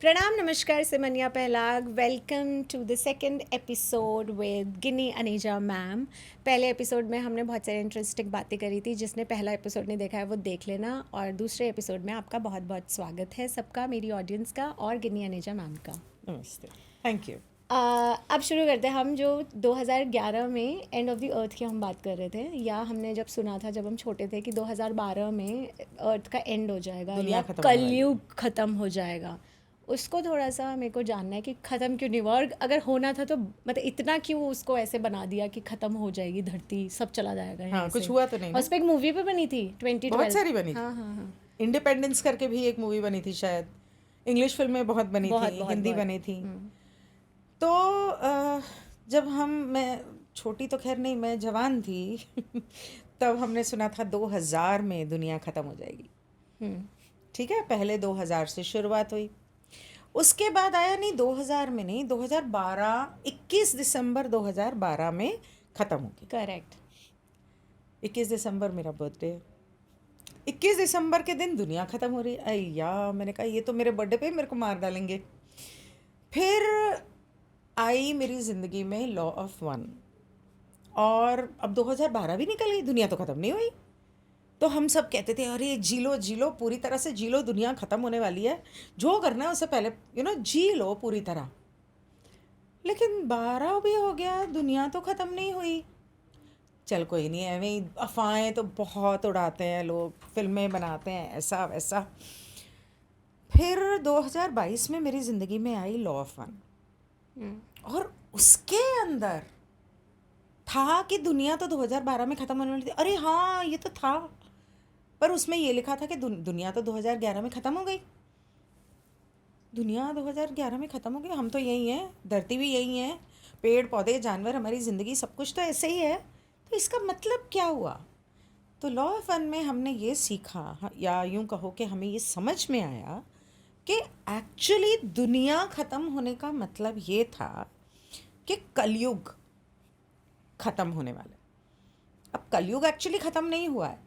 प्रणाम नमस्कार सिमनिया पहलाग welcome to the second episode with Ginni Aneja ma'am. पहले एपिसोड में हमने बहुत सारी इंटरेस्टिंग बातें करी थी। जिसने पहला एपिसोड नहीं देखा है वो देख लेना। और दूसरे एपिसोड में आपका बहुत बहुत स्वागत है सबका, मेरी ऑडियंस का और गिनी अनीजा मैम का। नमस्ते, थैंक यू। अब शुरू करते हैं। हम जो 2011 में एंड ऑफ द अर्थ की हम बात कर रहे थे, या हमने जब सुना था जब हम छोटे थे कि 2012 में अर्थ का एंड हो जाएगा दुनिया या खत्म होने वाली है। कलयुग ख़त्म हो जाएगा। उसको थोड़ा सा मेरे को जानना है कि ख़त्म क्यों नहीं हुआ, और अगर होना था तो मतलब इतना क्यों उसको ऐसे बना दिया कि ख़त्म हो जाएगी धरती, सब चला जाएगा यहाँ हाँ, कुछ से। हुआ तो नहीं और ना। उस पर एक मूवी भी बनी थी 2012। बहुत सारी बनी थी। हाँ हाँ हाँ, इंडिपेंडेंस करके भी एक मूवी बनी थी शायद। इंग्लिश फिल्में बहुत बनी बहुत थी, बहुत हिंदी बहुत। बनी थी। तो जब मैं छोटी तो खैर नहीं, मैं जवान थी तब हमने सुना था 2000 में दुनिया ख़त्म हो जाएगी। ठीक है, पहले 2000 से शुरुआत हुई। उसके बाद आया नहीं 2000 में, नहीं 2012, 21 दिसंबर 2012 में ख़त्म होगी। करेक्ट। 21 दिसंबर मेरा बर्थडे है। 21 दिसंबर के दिन दुनिया ख़त्म हो रही है। अय्या, मैंने कहा ये तो मेरे बर्थडे पे मेरे को मार डालेंगे। फिर आई मेरी ज़िंदगी में लॉ ऑफ वन, और अब 2012 भी निकल गई, दुनिया तो ख़त्म नहीं हुई। तो हम सब कहते थे अरे जी लो जी लो, पूरी तरह से जी लो, दुनिया ख़त्म होने वाली है, जो करना है उससे पहले जी लो पूरी तरह। लेकिन 12 भी हो गया, दुनिया तो ख़त्म नहीं हुई। चल कोई नहीं, ऐਵੇਂ ही अफवाहें तो बहुत उड़ाते हैं लोग, फिल्में बनाते हैं ऐसा वैसा। फिर 2022 में मेरी ज़िंदगी में आई लॉ ऑफ वन, और उसके अंदर था कि दुनिया तो 2012 में ख़त्म होने वाली थी। अरे हाँ, ये तो था, पर उसमें ये लिखा था कि दुनिया तो 2011 में ख़त्म हो गई। दुनिया 2011 में ख़त्म हो गई, हम तो यही हैं, धरती भी यही है, पेड़ पौधे जानवर, हमारी ज़िंदगी सब कुछ तो ऐसे ही है। तो इसका मतलब क्या हुआ? तो लॉ ऑफ वन में हमने ये सीखा, या यूं कहो कि हमें ये समझ में आया कि एक्चुअली दुनिया ख़त्म होने का मतलब ये था कि कलयुग ख़त्म होने वाला है। अब कलयुग एक्चुअली ख़त्म नहीं हुआ है,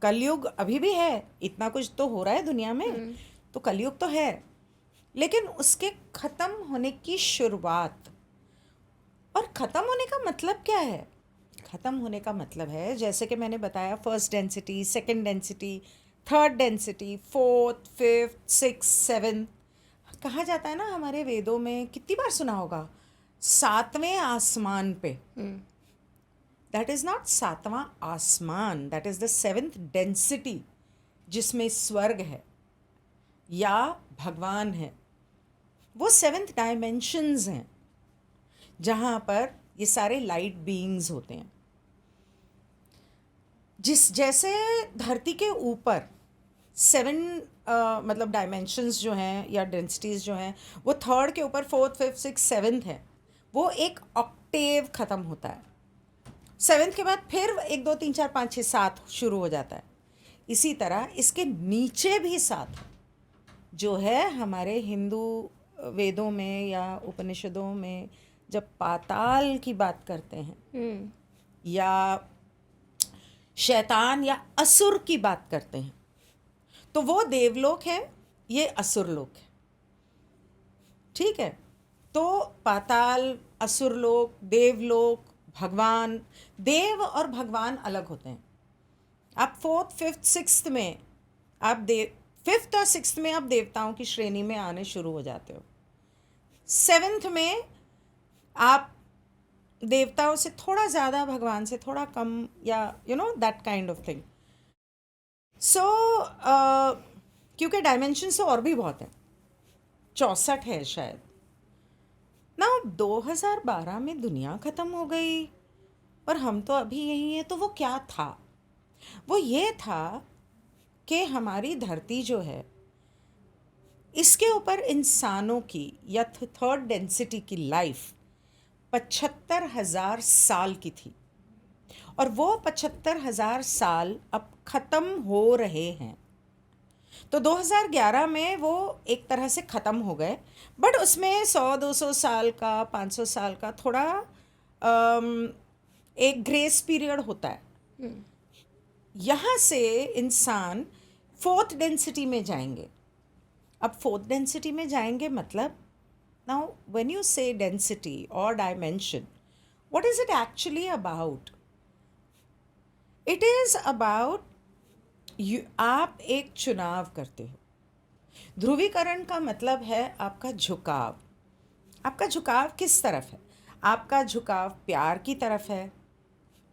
कलयुग अभी भी है, इतना कुछ तो हो रहा है दुनिया में, तो कलयुग तो है, लेकिन उसके ख़त्म होने की शुरुआत। और ख़त्म होने का मतलब क्या है? ख़त्म होने का मतलब है, जैसे कि मैंने बताया, first density, second density, third density, fourth, fifth, six, seven. कहा जाता है ना हमारे वेदों में, कितनी बार सुना होगा, सातवें आसमान पे। दैट इज़ नॉट सातवां आसमान, that is the seventh density, जिसमें स्वर्ग है या भगवान है। वो सेवेंथ डायमेंशंस हैं जहाँ पर ये सारे लाइट बीइंग्स होते हैं। जैसे धरती के ऊपर सेवन मतलब डायमेंशंस जो हैं या डेंसिटीज़ जो हैं, वो थर्ड के ऊपर फोर्थ, फिफ्थ, सिक्स, सेवन्थ है, वो एक ऑक्टेव ख़त्म होता है। सेवन्थ के बाद फिर 1 2 3 4 5 6 7 शुरू हो जाता है। इसी तरह इसके नीचे भी 7 जो है, हमारे हिंदू वेदों में या उपनिषदों में जब पाताल की बात करते हैं या शैतान या असुर की बात करते हैं, तो वो देवलोक है, ये असुर लोक है। ठीक है, तो पाताल, असुरलोक, देवलोक, भगवान। देव और भगवान अलग होते हैं। आप फोर्थ, फिफ्थ, सिक्स्थ में आप फिफ्थ और सिक्स्थ में आप देवताओं की श्रेणी में आने शुरू हो जाते हो। सेवेंथ में आप देवताओं से थोड़ा ज़्यादा, भगवान से थोड़ा कम, या दैट काइंड ऑफ थिंग। सो क्योंकि डायमेंशंस तो और भी बहुत हैं, 64 है शायद ना। 2012 में दुनिया ख़त्म हो गई और हम तो अभी यही हैं, तो वो क्या था? वो ये था कि हमारी धरती जो है, इसके ऊपर इंसानों की या थर्ड डेंसिटी की लाइफ 75,000 साल की थी, और वो 75,000 साल अब ख़त्म हो रहे हैं। तो 2011 में वो एक तरह से ख़त्म हो गए, बट उसमें 100-200 साल का, 500 साल का थोड़ा एक ग्रेस पीरियड होता है। यहाँ से इंसान फोर्थ डेंसिटी में जाएंगे। अब फोर्थ डेंसिटी में जाएंगे, मतलब नाउ व्हेन यू से डेंसिटी और dimension, what is it actually about? It is about आप एक चुनाव करते हो। ध्रुवीकरण का मतलब है आपका झुकाव। आपका झुकाव किस तरफ है? आपका झुकाव प्यार की तरफ है,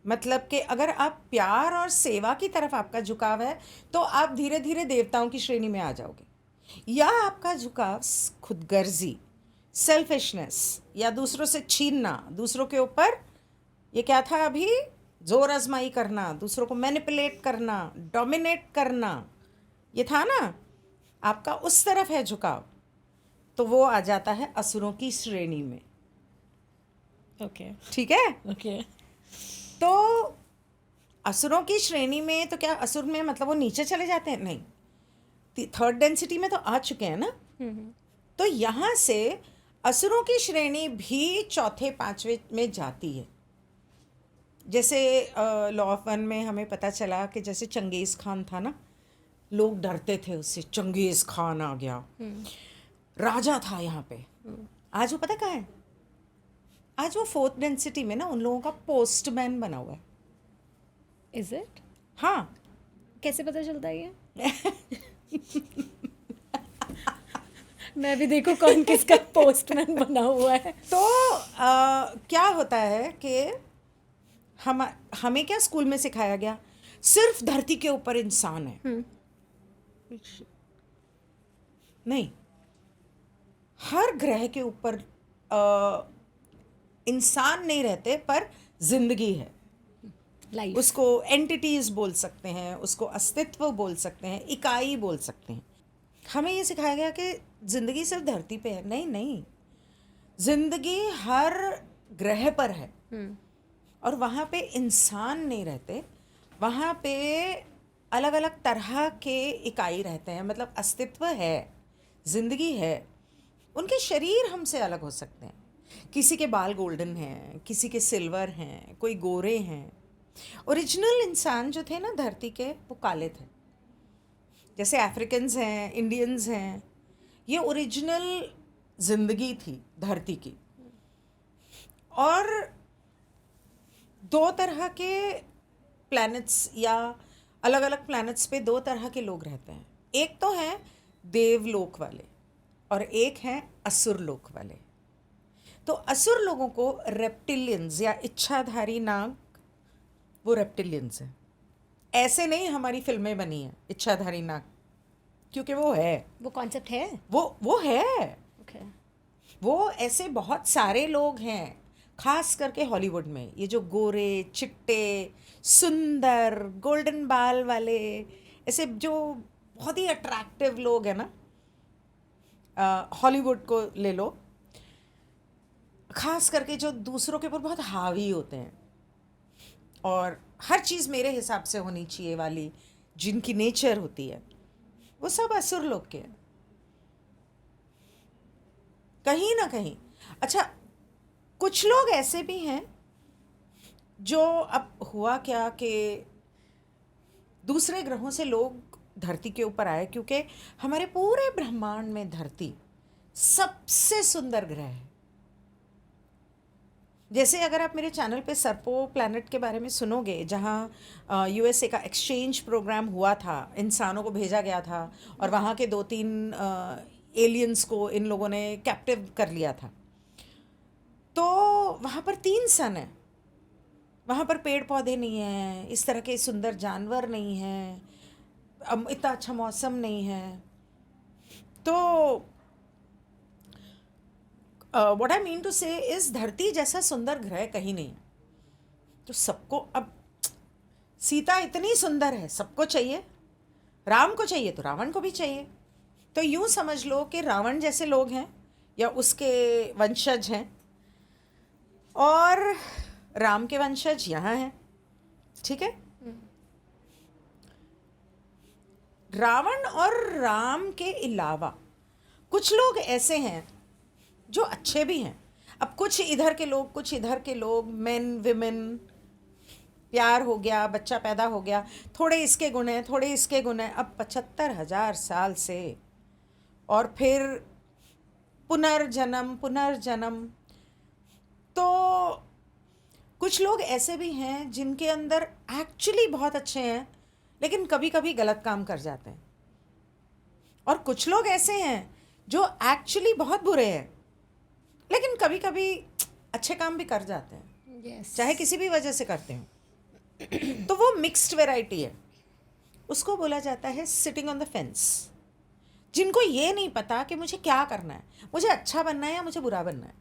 मतलब कि अगर आप प्यार और सेवा की तरफ आपका झुकाव है तो आप धीरे धीरे देवताओं की श्रेणी में आ जाओगे। या आपका झुकाव खुदगर्जी, सेल्फिशनेस, या दूसरों से छीनना, दूसरों के ऊपर, ये क्या था अभी, जोर आजमाई करना, दूसरों को मैनिपुलेट करना, डोमिनेट करना, ये था ना, आपका उस तरफ है झुकाव, तो वो आ जाता है असुरों की श्रेणी में। ओके ठीक है? ओके तो असुरों की श्रेणी में तो क्या असुर में मतलब वो नीचे चले जाते हैं? नहीं, थर्ड डेंसिटी में तो आ चुके हैं ना। तो यहाँ से असुरों की श्रेणी भी चौथे पांचवे में जाती है। जैसे लॉ ऑफ वन में हमें पता चला कि जैसे चंगेज़ खान था ना, लोग डरते थे उससे, चंगेज़ खान आ गया, राजा था यहाँ पे। आज वो पता कहाँ है? आज वो फोर्थ डेंसिटी में ना उन लोगों का पोस्टमैन बना हुआ है। Is it? हाँ। कैसे पता चलता है ये? मैं भी देखो कौन किसका पोस्टमैन बना हुआ है। तो क्या होता है कि हमें क्या स्कूल में सिखाया गया, सिर्फ धरती के ऊपर इंसान है। नहीं, हर ग्रह के ऊपर इंसान नहीं रहते, पर जिंदगी है। लाइफ। उसको एंटिटीज बोल सकते हैं, उसको अस्तित्व बोल सकते हैं, इकाई बोल सकते हैं। हमें ये सिखाया गया कि जिंदगी सिर्फ धरती पे है। नहीं नहीं, जिंदगी हर ग्रह पर है, और वहाँ पे इंसान नहीं रहते, वहाँ पे अलग अलग तरह के इकाई रहते हैं, मतलब अस्तित्व है, जिंदगी है। उनके शरीर हमसे अलग हो सकते हैं, किसी के बाल गोल्डन हैं, किसी के सिल्वर हैं, कोई गोरे हैं। ओरिजिनल इंसान जो थे ना धरती के, वो काले थे। जैसे अफ्रीकन्स हैं, इंडियंस हैं, ये ओरिजिनल जिंदगी थी धरती की। और दो तरह के प्लैनेट्स, या अलग अलग प्लैनेट्स पे दो तरह के लोग रहते हैं। एक तो हैं देवलोक वाले, और एक हैं असुर लोक वाले। तो असुर लोगों को रेप्टिलियंस या इच्छाधारी नाग, वो रेप्टिलियंस हैं। ऐसे नहीं हमारी फिल्में बनी हैं इच्छाधारी नाग, क्योंकि वो है, वो कॉन्सेप्ट है। वो है। ओके वो ऐसे बहुत सारे लोग हैं, खास करके हॉलीवुड में, ये जो गोरे चिट्टे सुंदर गोल्डन बाल वाले, ऐसे जो बहुत ही अट्रैक्टिव लोग हैं ना, हॉलीवुड को ले लो, खास करके जो दूसरों के ऊपर बहुत हावी होते हैं और हर चीज़ मेरे हिसाब से होनी चाहिए वाली, जिनकी नेचर होती है, वो सब असुर लोग के हैं कहीं ना कहीं। अच्छा, कुछ लोग ऐसे भी हैं जो, अब हुआ क्या कि दूसरे ग्रहों से लोग धरती के ऊपर आए, क्योंकि हमारे पूरे ब्रह्मांड में धरती सबसे सुंदर ग्रह है। जैसे अगर आप मेरे चैनल पे सर्पो प्लैनेट के बारे में सुनोगे, जहाँ यूएसए का एक्सचेंज प्रोग्राम हुआ था, इंसानों को भेजा गया था और वहाँ के 2-3 एलियंस को इन लोगों ने कैप्टिव कर लिया था। तो वहाँ पर 3 सन है, वहाँ पर पेड़ पौधे नहीं हैं, इस तरह के सुंदर जानवर नहीं हैं, इतना अच्छा मौसम नहीं है। तो व्हाट आई मीन टू से इस धरती जैसा सुंदर ग्रह कहीं नहीं है। तो सबको, अब सीता इतनी सुंदर है, सबको चाहिए, राम को चाहिए तो रावण को भी चाहिए। तो यूं समझ लो कि रावण जैसे लोग हैं या उसके वंशज हैं, और राम के वंशज यहाँ हैं। ठीक है? रावण और राम के अलावा कुछ लोग ऐसे हैं जो अच्छे भी हैं। अब कुछ इधर के लोग, कुछ इधर के लोग, मेन विमेन, प्यार हो गया, बच्चा पैदा हो गया, थोड़े इसके गुण हैं, थोड़े इसके गुण हैं। अब 75,000 साल से और फिर पुनर्जन्म पुनर्जन्म। तो कुछ लोग ऐसे भी हैं जिनके अंदर एक्चुअली बहुत अच्छे हैं लेकिन कभी कभी गलत काम कर जाते हैं, और कुछ लोग ऐसे हैं जो एक्चुअली बहुत बुरे हैं लेकिन कभी कभी अच्छे काम भी कर जाते हैं, यस चाहे किसी भी वजह से करते हो। तो वो मिक्स्ड वैरायटी है, उसको बोला जाता है सिटिंग ऑन द फेंस। जिनको ये नहीं पता कि मुझे क्या करना है, मुझे अच्छा बनना है या मुझे बुरा बनना है,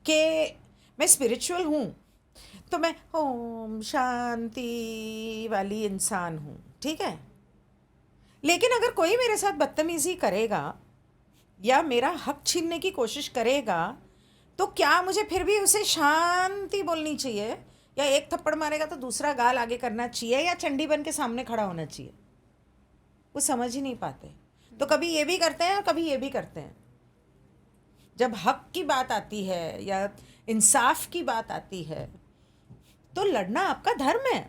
कि मैं स्पिरिचुअल हूँ तो मैं ओम शांति वाली इंसान हूँ, ठीक है, लेकिन अगर कोई मेरे साथ बदतमीजी करेगा या मेरा हक छीनने की कोशिश करेगा तो क्या मुझे फिर भी उसे शांति बोलनी चाहिए, या एक थप्पड़ मारेगा तो दूसरा गाल आगे करना चाहिए, या चंडी बन के सामने खड़ा होना चाहिए? वो समझ ही नहीं पाते। तो कभी ये भी करते हैं और कभी ये भी करते हैं। जब हक की बात आती है या इंसाफ की बात आती है तो लड़ना आपका धर्म है।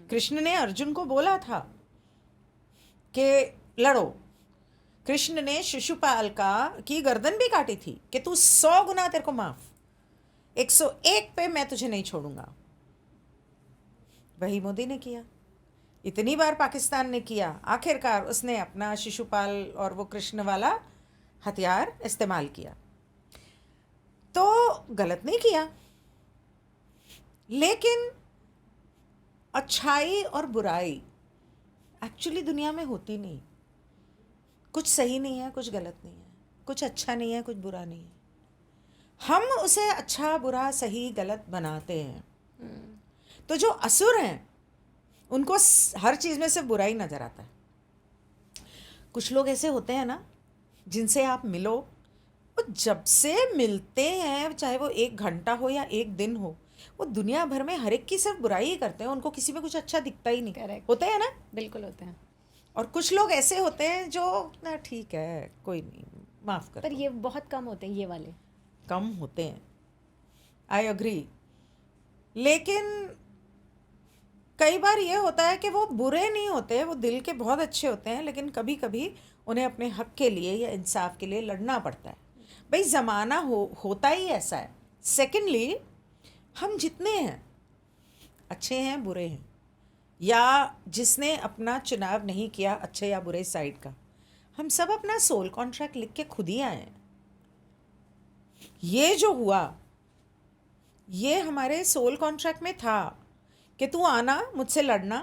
कृष्ण ने अर्जुन को बोला था कि लड़ो। कृष्ण ने शिशुपाल की गर्दन भी काटी थी कि तू 100 गुना तेरे को माफ, 101 पे मैं तुझे नहीं छोड़ूंगा। वही मोदी ने किया, इतनी बार पाकिस्तान ने किया, आखिरकार उसने अपना शिशुपाल और वो कृष्ण वाला हथियार इस्तेमाल किया। तो गलत नहीं किया, लेकिन अच्छाई और बुराई एक्चुअली दुनिया में होती नहीं। कुछ सही नहीं है, कुछ गलत नहीं है, कुछ अच्छा नहीं है, कुछ बुरा नहीं है। हम उसे अच्छा बुरा सही गलत बनाते हैं। तो जो असुर हैं उनको हर चीज़ में सिर्फ बुराई नज़र आता है। कुछ लोग ऐसे होते हैं ना जिनसे आप मिलो, वो जब से मिलते हैं, चाहे वो 1 घंटा हो या 1 दिन हो, वो दुनिया भर में हर एक की सिर्फ बुराई ही करते हैं, उनको किसी में कुछ अच्छा दिखता ही नहीं। Correct. होते हैं ना? बिल्कुल होते हैं। और कुछ लोग ऐसे होते हैं जो ना ठीक है कोई नहीं, माफ़ कर पर दो। ये बहुत कम होते हैं, ये वाले। कम होते हैं, आई अग्री। लेकिन कई बार ये होता है कि वो बुरे नहीं होते, वो दिल के बहुत अच्छे होते हैं, लेकिन कभी कभी उन्हें अपने हक के लिए या इंसाफ के लिए लड़ना पड़ता है। भाई ज़माना होता ही ऐसा है। सेकेंडली, हम जितने हैं, अच्छे हैं बुरे हैं, या जिसने अपना चुनाव नहीं किया अच्छे या बुरे साइड का, हम सब अपना सोल कॉन्ट्रैक्ट लिख के खुद ही आए हैं। ये जो हुआ ये हमारे सोल कॉन्ट्रैक्ट में था कि तू आना मुझसे लड़ना।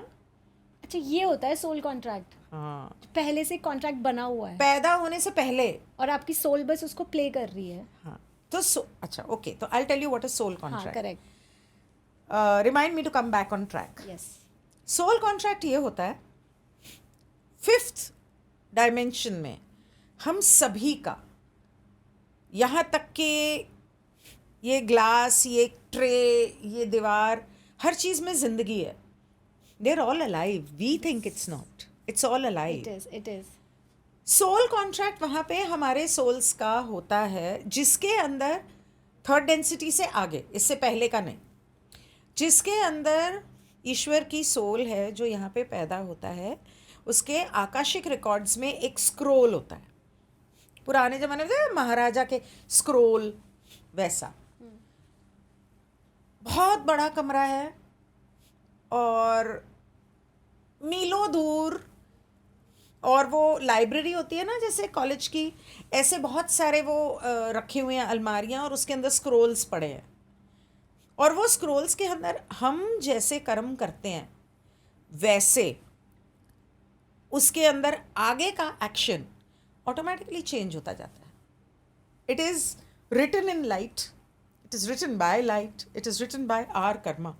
अच्छा, ये होता है सोल कॉन्ट्रैक्ट। हाँ, पहले से कॉन्ट्रैक्ट बना हुआ है पैदा होने से पहले। और आपकी सोल बस उसको प्ले कर रही है। हाँ, तो अच्छा ओके, तो I tell you what is soul हाँ, contract. Correct. Remind me to come back on track. Yes. Soul contract ये होता है 5th डायमेंशन में हम सभी का, यहाँ तक कि ये ग्लास, ये ट्रे, ये दीवार, हर चीज़ में ज़िंदगी है। They are all alive, we think it's not, it's all alive. It is. Soul contract वहाँ पे हमारे सोल्स का होता है जिसके अंदर 3rd डेंसिटी से आगे, इससे पहले का नहीं, जिसके अंदर ईश्वर की सोल है जो यहाँ पे पैदा होता है। उसके आकाशिक रिकॉर्ड्स में एक स्क्रोल होता है, पुराने ज़माने में महाराजा के स्क्रोल वैसा। बहुत बड़ा कमरा है और मीलों दूर, और वो लाइब्रेरी होती है ना जैसे कॉलेज की, ऐसे बहुत सारे वो रखे हुए हैं अलमारियाँ, और उसके अंदर स्क्रोल्स पड़े हैं। और वो स्क्रोल्स के अंदर हम जैसे कर्म करते हैं वैसे उसके अंदर आगे का एक्शन ऑटोमेटिकली चेंज होता जाता है। It is written in light, it is written by light, it is written by our karma.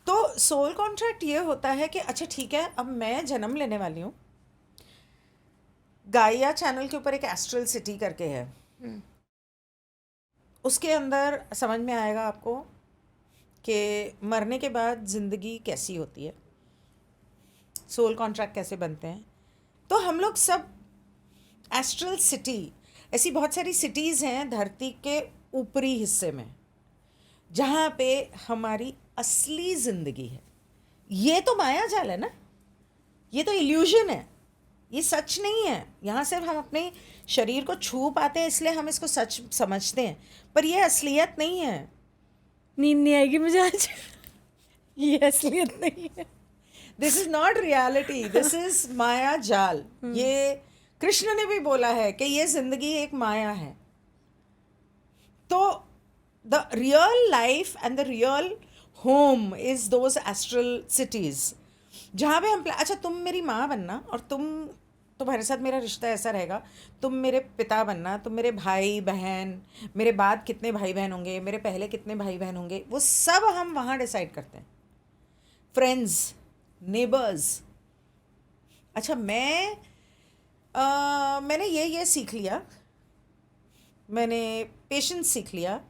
तो सोल कॉन्ट्रैक्ट ये होता है कि अच्छा ठीक है, अब मैं जन्म लेने वाली हूँ। गाइया चैनल के ऊपर एक एस्ट्रल सिटी करके है, उसके अंदर समझ में आएगा आपको कि मरने के बाद ज़िंदगी कैसी होती है, सोल कॉन्ट्रैक्ट कैसे बनते हैं। तो हम लोग सब एस्ट्रल सिटी, ऐसी बहुत सारी सिटीज़ हैं धरती के ऊपरी हिस्से में जहाँ पे हमारी असली ज़िंदगी है। ये तो माया जाल है ना, ये तो इल्यूजन है। ये सच नहीं है। यहाँ सिर्फ हम अपने शरीर को छू पाते हैं इसलिए हम इसको सच समझते हैं, पर ये असलियत नहीं है। नींद नहीं आएगी मुझे आज। ये असलियत नहीं है। This is not reality, this is maya jaal. ये कृष्ण ने भी बोला है कि ये जिंदगी एक माया है। तो the real life and the real home is those astral cities जहाँ पे हम अच्छा तुम मेरी माँ बनना और तुम्हारे साथ मेरा रिश्ता ऐसा रहेगा, तुम मेरे पिता बनना, तुम मेरे भाई बहन, मेरे बाद कितने भाई बहन होंगे, मेरे पहले कितने भाई बहन होंगे, वो सब हम वहाँ डिसाइड करते हैं। Friends, neighbours. अच्छा मैंने ये सीख लिया, मैंने पेशेंस सीख लिया,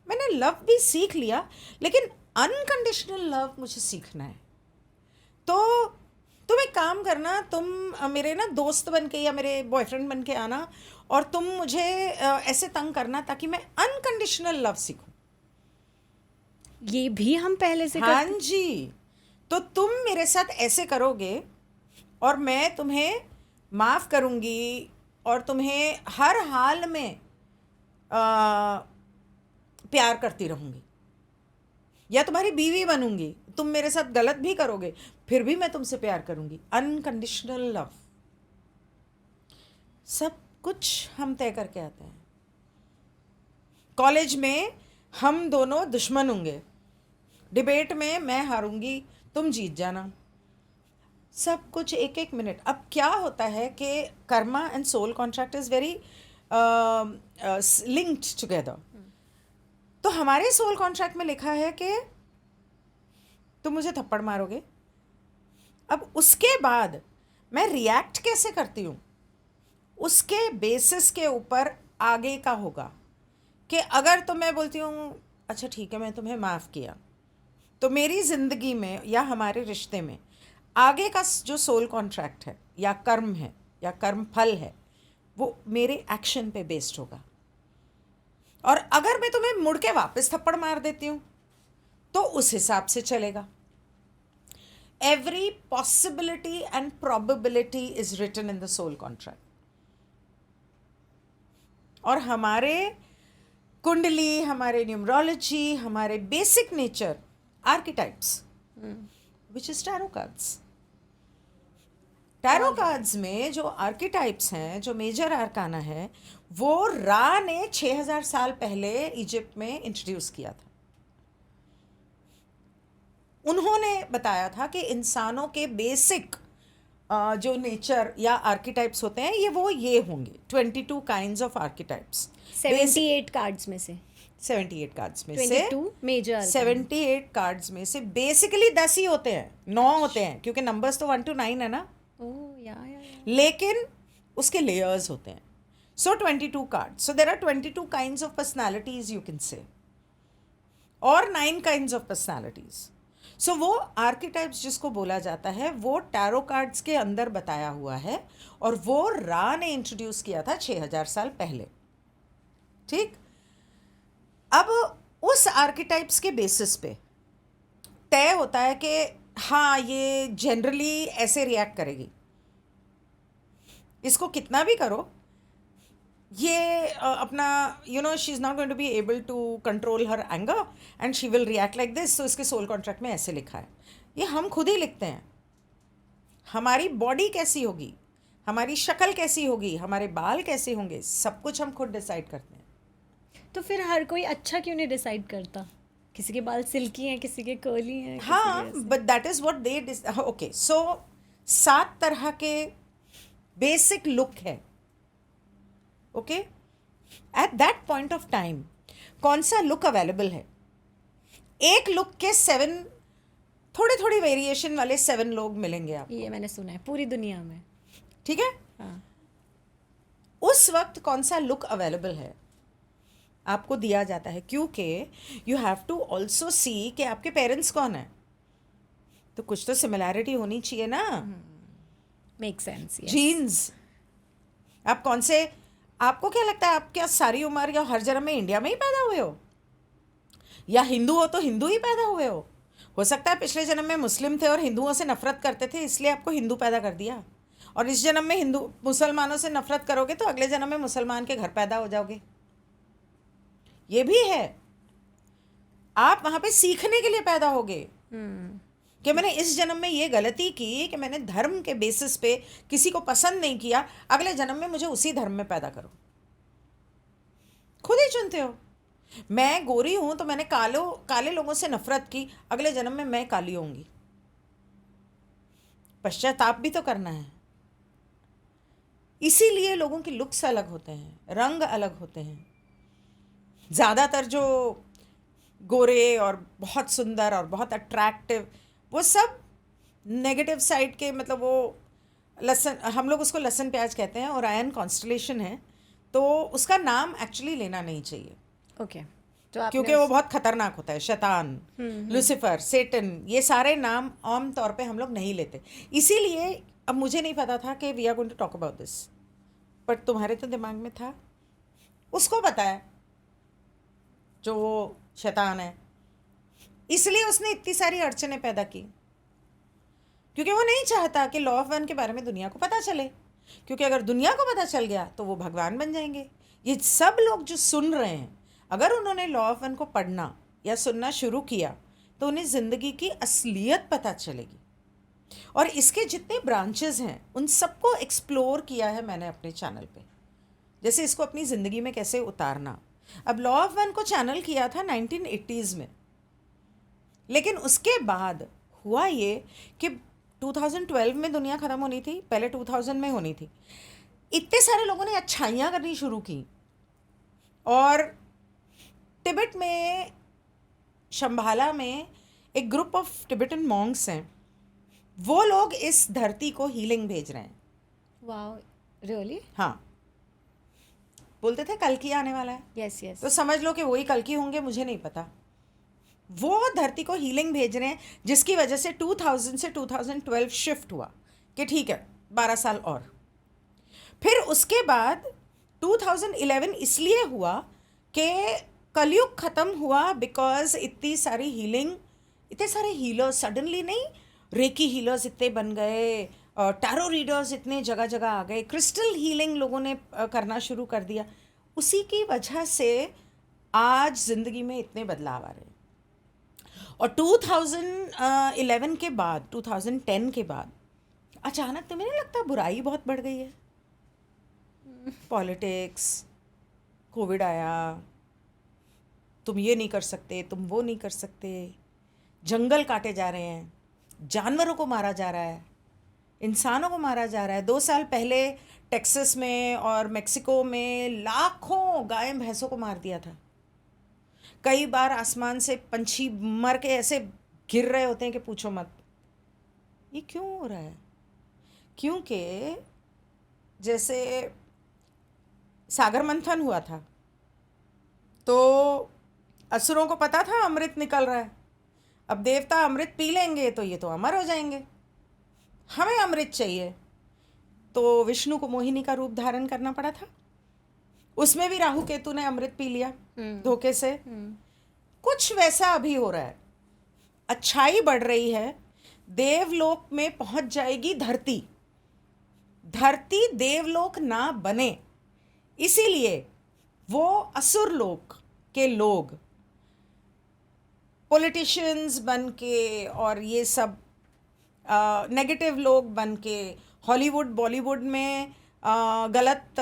मैंने लव भी सीख लिया, लेकिन अनकंडीशनल लव मुझे सीखना है। तो तुम एक काम करना, तुम मेरे ना दोस्त बन के या मेरे बॉयफ्रेंड बन के आना और तुम मुझे ऐसे तंग करना ताकि मैं अनकंडीशनल लव सीखूं। ये भी हम पहले से हाँ जी। तो तुम मेरे साथ ऐसे करोगे और मैं तुम्हें माफ़ करूँगी और तुम्हें हर हाल में प्यार करती रहूँगी, या तुम्हारी बीवी बनूंगी, तुम मेरे साथ गलत भी करोगे फिर भी मैं तुमसे प्यार करूंगी। Unconditional love. सब कुछ हम तय करके आते हैं। कॉलेज में हम दोनों दुश्मन होंगे, डिबेट में मैं हारूंगी, तुम जीत जाना, सब कुछ एक एक मिनट। अब क्या होता है कि karma and soul contract is very linked together. तो हमारे सोल कॉन्ट्रैक्ट में लिखा है कि तुम मुझे थप्पड़ मारोगे। अब उसके बाद मैं रिएक्ट कैसे करती हूँ उसके बेसिस के ऊपर आगे का होगा। कि अगर तो मैं बोलती हूँ अच्छा ठीक है मैं तुम्हें माफ़ किया, तो मेरी ज़िंदगी में या हमारे रिश्ते में आगे का जो सोल कॉन्ट्रैक्ट है या कर्म है या कर्म फल है वो मेरे एक्शन पे बेस्ड होगा। और अगर मैं तुम्हें मुड़ के वापस थप्पड़ मार देती हूँ तो उस हिसाब से चलेगा। Every possibility and probability is written in the soul contract. और हमारे कुंडली, हमारे न्यूमरोलॉजी, हमारे basic nature archetypes which is tarot cards. Tarot cards में जो आर्किटाइप्स हैं, जो मेजर आर्काना है, वो रा ने 6000 साल पहले इजिप्ट में इंट्रोड्यूस किया था। उन्होंने बताया था कि इंसानों के बेसिक जो नेचर या आर्किटाइप्स होते हैं ये होंगे 22 काइंड्स ऑफ आर्किटाइप्स। 78 कार्ड्स में से 78 कार्ड्स में 22 मेजर 78 कार्ड्स में से बेसिकली 10 ही होते हैं, 9 होते हैं क्योंकि नंबर्स तो 1 to 9 है ना। या लेकिन उसके लेयर्स होते हैं। So 22 cards, so there are 22 kinds of personalities you can say, और 9 काइंड्स ऑफ पर्सनालिटीज। सो वो आर्किटाइप्स जिसको बोला जाता है वो टैरो कार्ड्स के अंदर बताया हुआ है, और वो रा ने इंट्रोड्यूस किया था 6000 साल पहले। ठीक, अब उस आर्किटाइप्स के बेसिस पे तय होता है कि हाँ ये जनरली ऐसे रिएक्ट करेगी, इसको कितना भी करो ये अपना she is not going to be able to control her anger and she will react like this. तो इसके सोल कॉन्ट्रैक्ट में ऐसे लिखा है। ये हम खुद ही लिखते हैं। हमारी बॉडी कैसी होगी, हमारी शक्ल कैसी होगी, हमारे बाल कैसे होंगे, सब कुछ हम खुद डिसाइड करते हैं। तो फिर हर कोई अच्छा क्यों नहीं डिसाइड करता? किसी के बाल सिल्की हैं, किसी के कर्ली हैं। हाँ, but that is what they okay. So 7 तरह के बेसिक लुक है। Okay, at that point of time कौन सा लुक अवेलेबल है? एक लुक के 7 थोड़ी थोड़ी वेरिएशन वाले 7 लोग मिलेंगे आपको। ये मैंने सुना है पूरी दुनिया में। ठीक है, हाँ। उस वक्त कौन सा लुक अवेलेबल है आपको दिया जाता है, क्योंकि you have to also see कि आपके पेरेंट्स कौन है, तो कुछ तो सिमिलैरिटी होनी चाहिए ना। Make sense. जीन्स, आप कौन से, आपको क्या लगता है आप क्या सारी उम्र या हर जन्म में इंडिया में ही पैदा हुए हो, या हिंदू हो तो हिंदू ही पैदा हुए हो सकता है पिछले जन्म में मुस्लिम थे और हिंदुओं से नफरत करते थे इसलिए आपको हिंदू पैदा कर दिया, और इस जन्म में हिंदू मुसलमानों से नफरत करोगे तो अगले जन्म में मुसलमान के घर पैदा हो जाओगे। ये भी है, आप वहां पे सीखने के लिए पैदा होगे कि मैंने इस जन्म में ये गलती की कि मैंने धर्म के बेसिस पे किसी को पसंद नहीं किया, अगले जन्म में मुझे उसी धर्म में पैदा करो। खुद ही चुनते हो। मैं गोरी हूं तो मैंने काले लोगों से नफरत की, अगले जन्म में मैं काली होंगी। पश्चाताप भी तो करना है। इसीलिए लोगों की लुक्स अलग होते हैं, रंग अलग होते हैं। ज़्यादातर जो गोरे और बहुत सुंदर और बहुत अट्रैक्टिव, वो सब नेगेटिव साइड के, मतलब वो लसन, हम लोग उसको लहसुन प्याज कहते हैं, और आयन कॉन्स्टलेशन है, तो उसका नाम एक्चुअली लेना नहीं चाहिए। ओके, तो क्योंकि वो बहुत खतरनाक होता है। शैतान, लूसीफर, सेटन, ये सारे नाम आम तौर पे हम लोग नहीं लेते। इसीलिए अब मुझे नहीं पता था कि we are going to talk about this, but तुम्हारे तो दिमाग में था। उसको पता है जो वो शैतान है, इसलिए उसने इतनी सारी अड़चनें पैदा की, क्योंकि वो नहीं चाहता कि लॉ ऑफ वन के बारे में दुनिया को पता चले, क्योंकि अगर दुनिया को पता चल गया तो वो भगवान बन जाएंगे। ये सब लोग जो सुन रहे हैं, अगर उन्होंने लॉ ऑफ वन को पढ़ना या सुनना शुरू किया तो उन्हें ज़िंदगी की असलियत पता चलेगी। और इसके जितने ब्रांचेस हैं उन सबको एक्सप्लोर किया है मैंने अपने चैनल पे, जैसे इसको अपनी ज़िंदगी में कैसे उतारना। अब लॉ ऑफ वन को चैनल किया था 1980s में, लेकिन उसके बाद हुआ ये कि 2012 में दुनिया ख़त्म होनी थी, पहले 2000 में होनी थी। इतने सारे लोगों ने अच्छाइयाँ करनी शुरू की, और तिब्बत में, शंभाला में एक ग्रुप ऑफ टिबेटन मॉन्क्स हैं, वो लोग इस धरती को हीलिंग भेज रहे हैं। Wow, really? हाँ, बोलते थे कल्कि आने वाला है। Yes yes. तो समझ लो कि वही कल्कि होंगे, मुझे नहीं पता। वो धरती को हीलिंग भेज रहे हैं, जिसकी वजह से 2000 से 2012 शिफ्ट हुआ कि ठीक है 12 साल और। फिर उसके बाद 2011 इसलिए हुआ कि कलयुग ख़त्म हुआ, बिकॉज इतनी सारी हीलिंग, इतने सारे हीलर्स सडनली नहीं, रेकी हीलर्स इतने बन गए, टैरो रीडर्स इतने जगह जगह आ गए, क्रिस्टल हीलिंग लोगों ने करना शुरू कर दिया। उसी की वजह से आज ज़िंदगी में इतने बदलाव आ रहे हैं। और 2011 के बाद, 2010 के बाद अचानक तो मुझे नहीं लगता बुराई बहुत बढ़ गई है। पॉलिटिक्स, कोविड आया, तुम ये नहीं कर सकते, तुम वो नहीं कर सकते, जंगल काटे जा रहे हैं, जानवरों को मारा जा रहा है, इंसानों को मारा जा रहा है। 2 साल पहले टेक्सास में और मेक्सिको में लाखों गाय भैंसों को मार दिया था। कई बार आसमान से पंछी मर के ऐसे गिर रहे होते हैं कि पूछो मत। ये क्यों हो रहा है? क्योंकि जैसे सागर मंथन हुआ था तो असुरों को पता था अमृत निकल रहा है, अब देवता अमृत पी लेंगे तो ये तो अमर हो जाएंगे, हमें अमृत चाहिए, तो विष्णु को मोहिनी का रूप धारण करना पड़ा था। उसमें भी राहु केतु ने अमृत पी लिया धोखे से। कुछ वैसा अभी हो रहा है, अच्छाई बढ़ रही है, देवलोक में पहुंच जाएगी धरती। धरती देवलोक ना बने, इसीलिए वो असुर लोक के लोग पॉलिटिशियंस बन के और ये सब नेगेटिव लोग बन के हॉलीवुड बॉलीवुड में गलत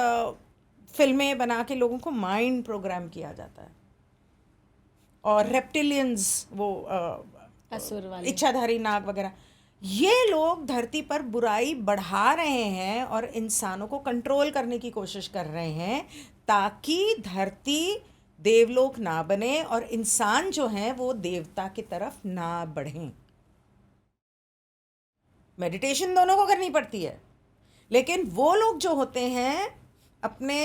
फिल्में बना के लोगों को माइंड प्रोग्राम किया जाता है। और रेप्टिलियंस, वो असुर वाले, इच्छाधारी नाग वगैरह, ये लोग धरती पर बुराई बढ़ा रहे हैं और इंसानों को कंट्रोल करने की कोशिश कर रहे हैं, ताकि धरती देवलोक ना बने और इंसान जो हैं वो देवता की तरफ ना बढ़ें। मेडिटेशन दोनों को करनी पड़ती है, लेकिन वो लोग जो होते हैं अपने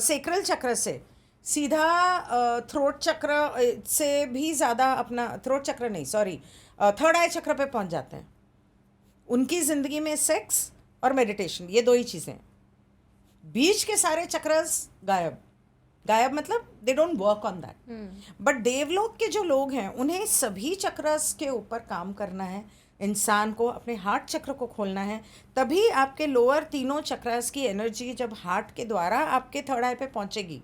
सेक्रल चक्र से सीधा थ्रोट चक्र से भी ज़्यादा, अपना थ्रोट चक्र नहीं, सॉरी, थर्ड आई चक्र पे पहुंच जाते हैं। उनकी ज़िंदगी में सेक्स और मेडिटेशन, ये 2 ही चीज़ें। बीच के सारे चक्रस गायब। गायब मतलब they don't work on that. But देवलोक के जो लोग हैं उन्हें सभी चक्रस के ऊपर काम करना है, इंसान को अपने हार्ट चक्र को खोलना है, तभी आपके लोअर तीनों चक्रास की एनर्जी जब हार्ट के द्वारा आपके थर्ड आई पे पहुंचेगी,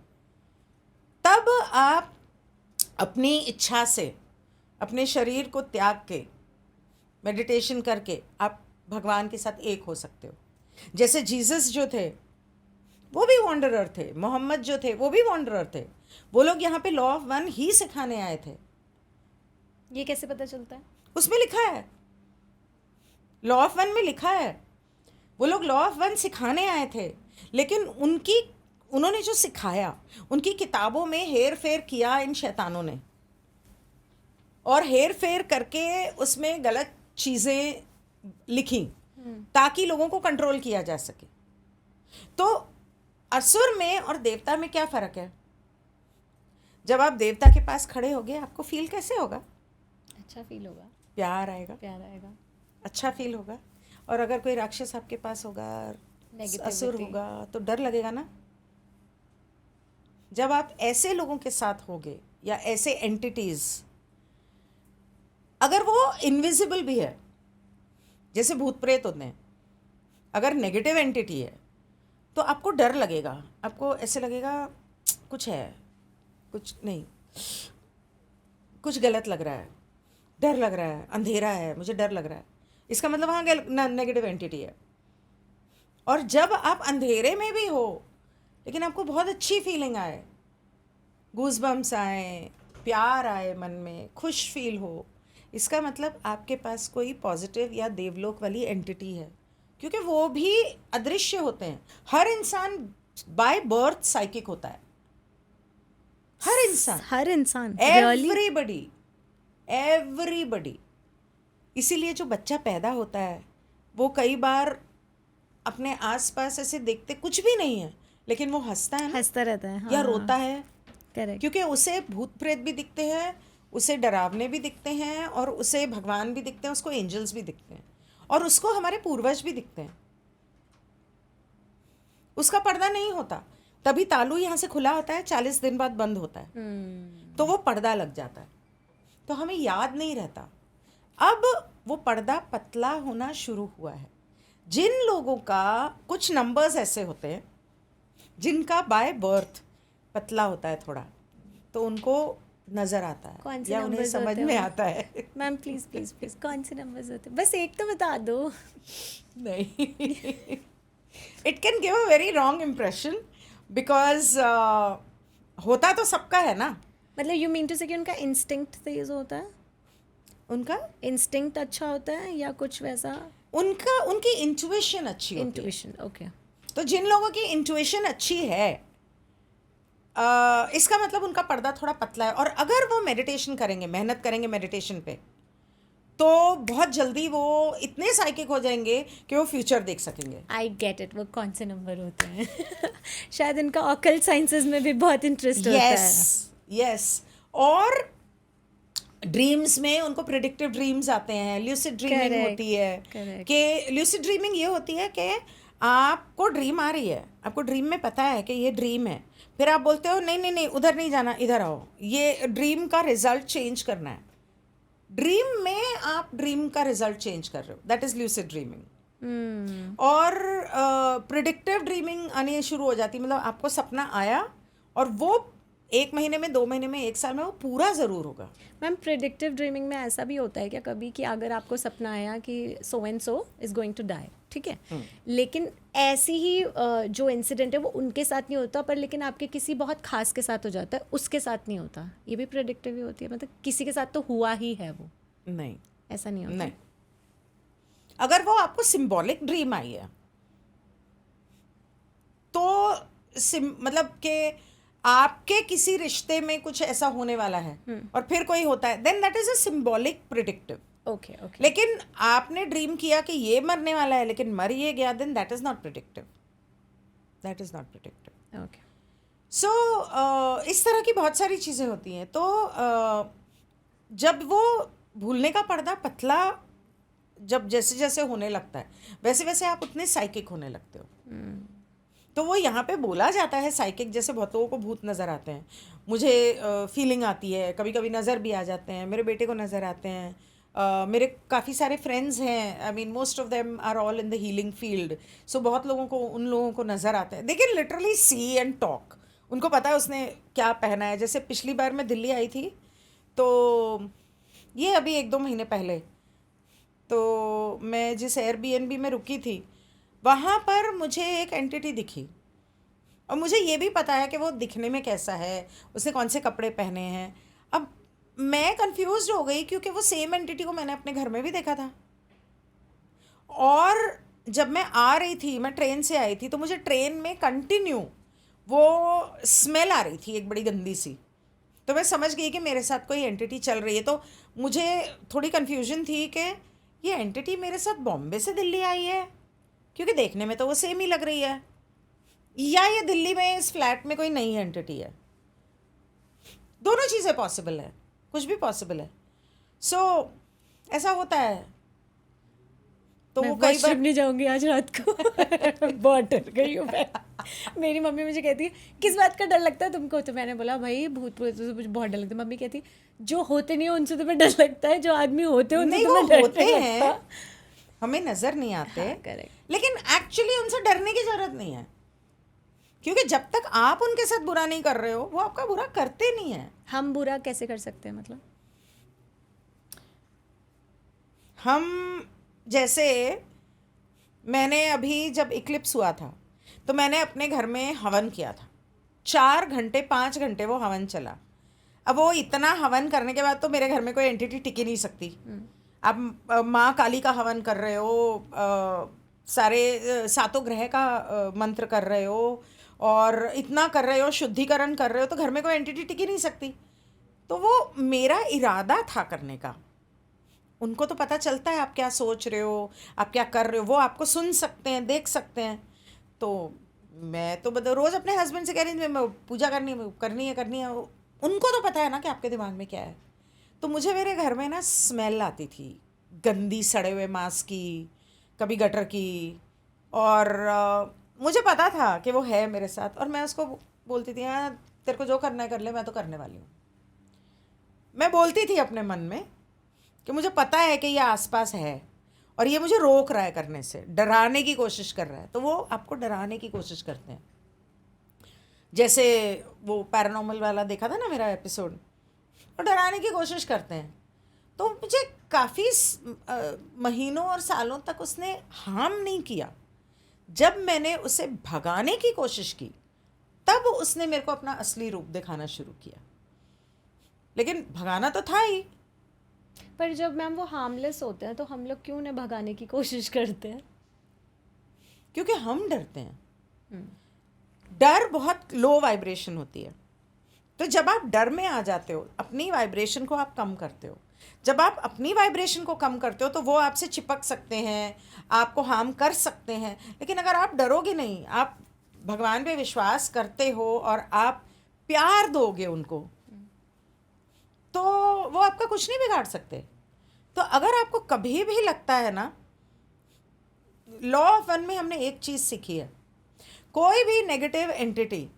तब आप अपनी इच्छा से अपने शरीर को त्याग के मेडिटेशन करके आप भगवान के साथ एक हो सकते हो। जैसे जीसस जो थे वो भी वॉन्डरर थे, मोहम्मद जो थे वो भी वॉन्डरर थे। वो लोग यहाँ पे लॉ ऑफ वन ही सिखाने आए थे। ये कैसे पता चलता है? उसमें लिखा है, लॉ ऑफ वन में लिखा है। वो लोग लॉ ऑफ वन सिखाने आए थे, लेकिन उन्होंने जो सिखाया, उनकी किताबों में हेर फेर किया इन शैतानों ने, और हेर फेर करके उसमें गलत चीज़ें लिखी ताकि लोगों को कंट्रोल किया जा सके। तो असुर में और देवता में क्या फ़र्क है? जब आप देवता के पास खड़े होगे आपको फील कैसे होगा? अच्छा फील होगा, प्यार आएगा, प्यार आएगा, अच्छा फील होगा। और अगर कोई राक्षस आपके पास होगा, असुर होगा, तो डर लगेगा ना। जब आप ऐसे लोगों के साथ होगे या ऐसे एंटिटीज, अगर वो इनविजिबल भी है, जैसे भूत प्रेत होते हैं, अगर नेगेटिव एंटिटी है तो आपको डर लगेगा, आपको ऐसे लगेगा कुछ है, कुछ नहीं, कुछ गलत लग रहा है, डर लग रहा है, अंधेरा है, मुझे डर लग रहा है। इसका मतलब वहाँ नेगेटिव एंटिटी है। और जब आप अंधेरे में भी हो लेकिन आपको बहुत अच्छी फीलिंग आए, गूज़बम्स आए, प्यार आए मन में, खुश फील हो, इसका मतलब आपके पास कोई पॉजिटिव या देवलोक वाली एंटिटी है, क्योंकि वो भी अदृश्य होते हैं। हर इंसान बाय बर्थ साइकिक होता है, हर इंसान एवरीबडी। इसीलिए जो बच्चा पैदा होता है वो कई बार अपने आसपास ऐसे देखते कुछ भी नहीं है, लेकिन वो हंसता है ना, हंसता रहता है, हाँ, या रोता है, करेक्ट, क्योंकि उसे भूत प्रेत भी दिखते हैं, उसे डरावने भी दिखते हैं, और उसे भगवान भी दिखते हैं, उसको एंजल्स भी दिखते हैं, और उसको हमारे पूर्वज भी दिखते हैं। उसका पर्दा नहीं होता, तभी तालू यहाँ से खुला होता है, 40 दिन बाद बंद होता है, तो वो पर्दा लग जाता है, तो हमें याद नहीं रहता। अब वो पर्दा पतला होना शुरू हुआ है। जिन लोगों का कुछ नंबर्स ऐसे होते हैं जिनका बाय बर्थ पतला होता है थोड़ा, तो उनको नजर आता है, कौन से या उन्हें numbers समझ होते हैं में वो? आता है। मैम प्लीज प्लीज प्लीज, कौन से नंबर्स होते हैं? बस एक तो बता दो। नहीं, it can give a very wrong impression, because होता तो सबका है ना। मतलब यू मीन टू से कि उनका इंस्टिंक्ट तेज होता है? उनका इंस्टिंक्ट अच्छा होता है या कुछ वैसा? उनकी इंट्यूशन अच्छी होती है। Intuition, okay. तो जिन लोगों की इंट्यूशन अच्छी है, इसका मतलब उनका पर्दा थोड़ा पतला है, और अगर वो मेडिटेशन करेंगे, मेहनत करेंगे मेडिटेशन पे, तो बहुत जल्दी वो इतने साइकिक हो जाएंगे कि वो फ्यूचर देख सकेंगे। आई गेट इट, वो कौन से नंबर होते हैं? शायद इनका ऑकल्ट साइंसेस में भी बहुत इंटरेस्ट होता है। यस, और ड्रीम्स में उनको प्रिडिक्टिव ड्रीम्स आते हैं, ल्यूसिड ड्रीमिंग Correct, होती है। correct. कि ल्यूसिड ड्रीमिंग ये होती है कि आपको ड्रीम आ रही है, आपको ड्रीम में पता है कि ये ड्रीम है, फिर आप बोलते हो नहीं नहीं नहीं उधर नहीं जाना, इधर आओ, ये ड्रीम का रिजल्ट चेंज करना है। ड्रीम में आप ड्रीम का रिजल्ट चेंज कर रहे हो, दैट इज ल्यूसिड ड्रीमिंग। और प्रिडिक्टिव ड्रीमिंग आनी शुरू हो जाती है, मतलब आपको सपना आया और वो 1 महीने में, 2 महीने में, 1 साल में वो पूरा ज़रूर होगा। मैम प्रिडिक्टिव ड्रीमिंग में ऐसा भी होता है क्या कभी कि अगर आपको सपना आया कि so and so is going to die, ठीक है, लेकिन ऐसी ही जो इंसिडेंट है वो उनके साथ नहीं होता, पर लेकिन आपके किसी बहुत खास के साथ हो जाता है, उसके साथ नहीं होता, ये भी प्रिडिक्टिव ही होती है? मतलब किसी के साथ तो हुआ ही है वो? नहीं, ऐसा नहीं होता? नहीं, अगर वो आपको सिंबॉलिक ड्रीम आई है तो मतलब कि आपके किसी रिश्ते में कुछ ऐसा होने वाला है और फिर कोई होता है, then that is a symbolic predictive. Okay okay. लेकिन आपने ड्रीम किया कि ये मरने वाला है लेकिन मर ये गया, then that is not predictive, that is not predictive. Okay. So इस तरह की बहुत सारी चीज़ें होती हैं। तो जब वो भूलने का पर्दा पतला जब जैसे जैसे होने लगता है, वैसे वैसे आप उतने साइकिक होने लगते हो। तो वो यहाँ पे बोला जाता है साइकिक, जैसे बहुत लोगों को भूत नज़र आते हैं, मुझे फीलिंग आती है, कभी कभी नज़र भी आ जाते हैं, मेरे बेटे को नज़र आते हैं, मेरे काफ़ी सारे फ्रेंड्स हैं, I mean most of them are all in the healing field, so बहुत लोगों को उन लोगों को नज़र आता है, they can literally see and talk, उनको पता है उसने क्या पहना है। जैसे पिछली बार मैं दिल्ली आई थी, तो ये अभी 1-2 महीने पहले, तो मैं जिस एयरबीएनबी में रुकी थी वहाँ पर मुझे एक एंटिटी दिखी, और मुझे ये भी पता है कि वो दिखने में कैसा है, उसने कौन से कपड़े पहने हैं। अब मैं कंफ्यूज हो गई क्योंकि वो सेम एंटिटी को मैंने अपने घर में भी देखा था, और जब मैं आ रही थी, मैं ट्रेन से आई थी, तो मुझे ट्रेन में कंटिन्यू वो स्मेल आ रही थी एक बड़ी गंदी सी, तो मैं समझ गई कि मेरे साथ कोई एंटिटी चल रही है। तो मुझे थोड़ी कन्फ्यूजन थी कि ये एंटिटी मेरे साथ बॉम्बे से दिल्ली आई है, क्योंकि देखने में तो वो सेम ही लग रही है, या ये दिल्ली में इस फ्लैट में कोई नई एंटिटी है। दोनों चीज़ें पॉसिबल है, कुछ भी पॉसिबल है। सो ऐसा होता है। तो मैं वो कई बार नहीं जाऊंगी आज रात को। बहुत डर गई हूँ मैं। मेरी मम्मी मुझे कहती है किस बात का डर लगता है तुमको, तो मैंने बोला भाई भूत प्रेत से मुझे बहुत डर लगता है। मम्मी कहती जो होते नहीं हो उनसे तुम्हें डर लगता है, जो आदमी होते हैं उनसे नहीं, तुम्हें वो डर होते नहीं हैं, लगता। हमें नज़र नहीं आते। हाँ, करेक्ट। लेकिन एक्चुअली उनसे डरने की ज़रूरत नहीं है, क्योंकि जब तक आप उनके साथ बुरा नहीं कर रहे हो वो आपका बुरा करते नहीं है। हम बुरा कैसे कर सकते हैं मतलब? हम जैसे, मैंने अभी जब इक्लिप्स हुआ था तो मैंने अपने घर में हवन किया था, 4 घंटे 5 घंटे वो हवन चला। अब वो इतना हवन करने के बाद तो मेरे घर में कोई एंटिटी टिक ही नहीं सकती। आप माँ काली का हवन कर रहे हो, सारे 7 ग्रह का मंत्र कर रहे हो, और इतना कर रहे हो, शुद्धिकरण कर रहे हो, तो घर में कोई एंटिटी टिक ही नहीं सकती। तो वो मेरा इरादा था करने का। उनको तो पता चलता है आप क्या सोच रहे हो, आप क्या कर रहे हो, वो आपको सुन सकते हैं, देख सकते हैं। तो मैं तो रोज़ अपने हस्बैंड से कह रही थी मैं पूजा करनी है। उनको तो पता है ना कि आपके दिमाग में क्या है। तो मुझे मेरे घर में ना स्मेल आती थी, गंदी सड़े हुए मांस की, कभी गटर की, और मुझे पता था कि वो है मेरे साथ, और मैं उसको बोलती थी हाँ तेरे को जो करना है कर ले, मैं तो करने वाली हूँ। मैं बोलती थी अपने मन में कि मुझे पता है कि ये आसपास है और ये मुझे रोक रहा है करने से, डराने की कोशिश कर रहा है। तो वो आपको डराने की कोशिश करते हैं। जैसे वो पैरानॉर्मल वाला देखा था ना मेरा एपिसोड, वो डराने की कोशिश करते हैं। तो मुझे काफ़ी महीनों और सालों तक उसने हार्म नहीं किया। जब मैंने उसे भगाने की कोशिश की तब उसने मेरे को अपना असली रूप दिखाना शुरू किया, लेकिन भगाना तो था ही। पर जब मैम वो हार्मलेस होते हैं तो हम लोग क्यों उन्हें भगाने की कोशिश करते हैं? क्योंकि हम डरते हैं। डर बहुत लो वाइब्रेशन होती है, तो जब आप डर में आ जाते हो अपनी वाइब्रेशन को आप कम करते हो। जब आप अपनी वाइब्रेशन को कम करते हो तो वो आपसे चिपक सकते हैं, आपको हार्म कर सकते हैं। लेकिन अगर आप डरोगे नहीं, आप भगवान पे विश्वास करते हो और आप प्यार दोगे उनको, तो वो आपका कुछ नहीं बिगाड़ सकते। तो अगर आपको कभी भी लगता है ना, लॉ ऑफ वन में हमने एक चीज़ सीखी है, कोई भी नेगेटिव एंटिटी,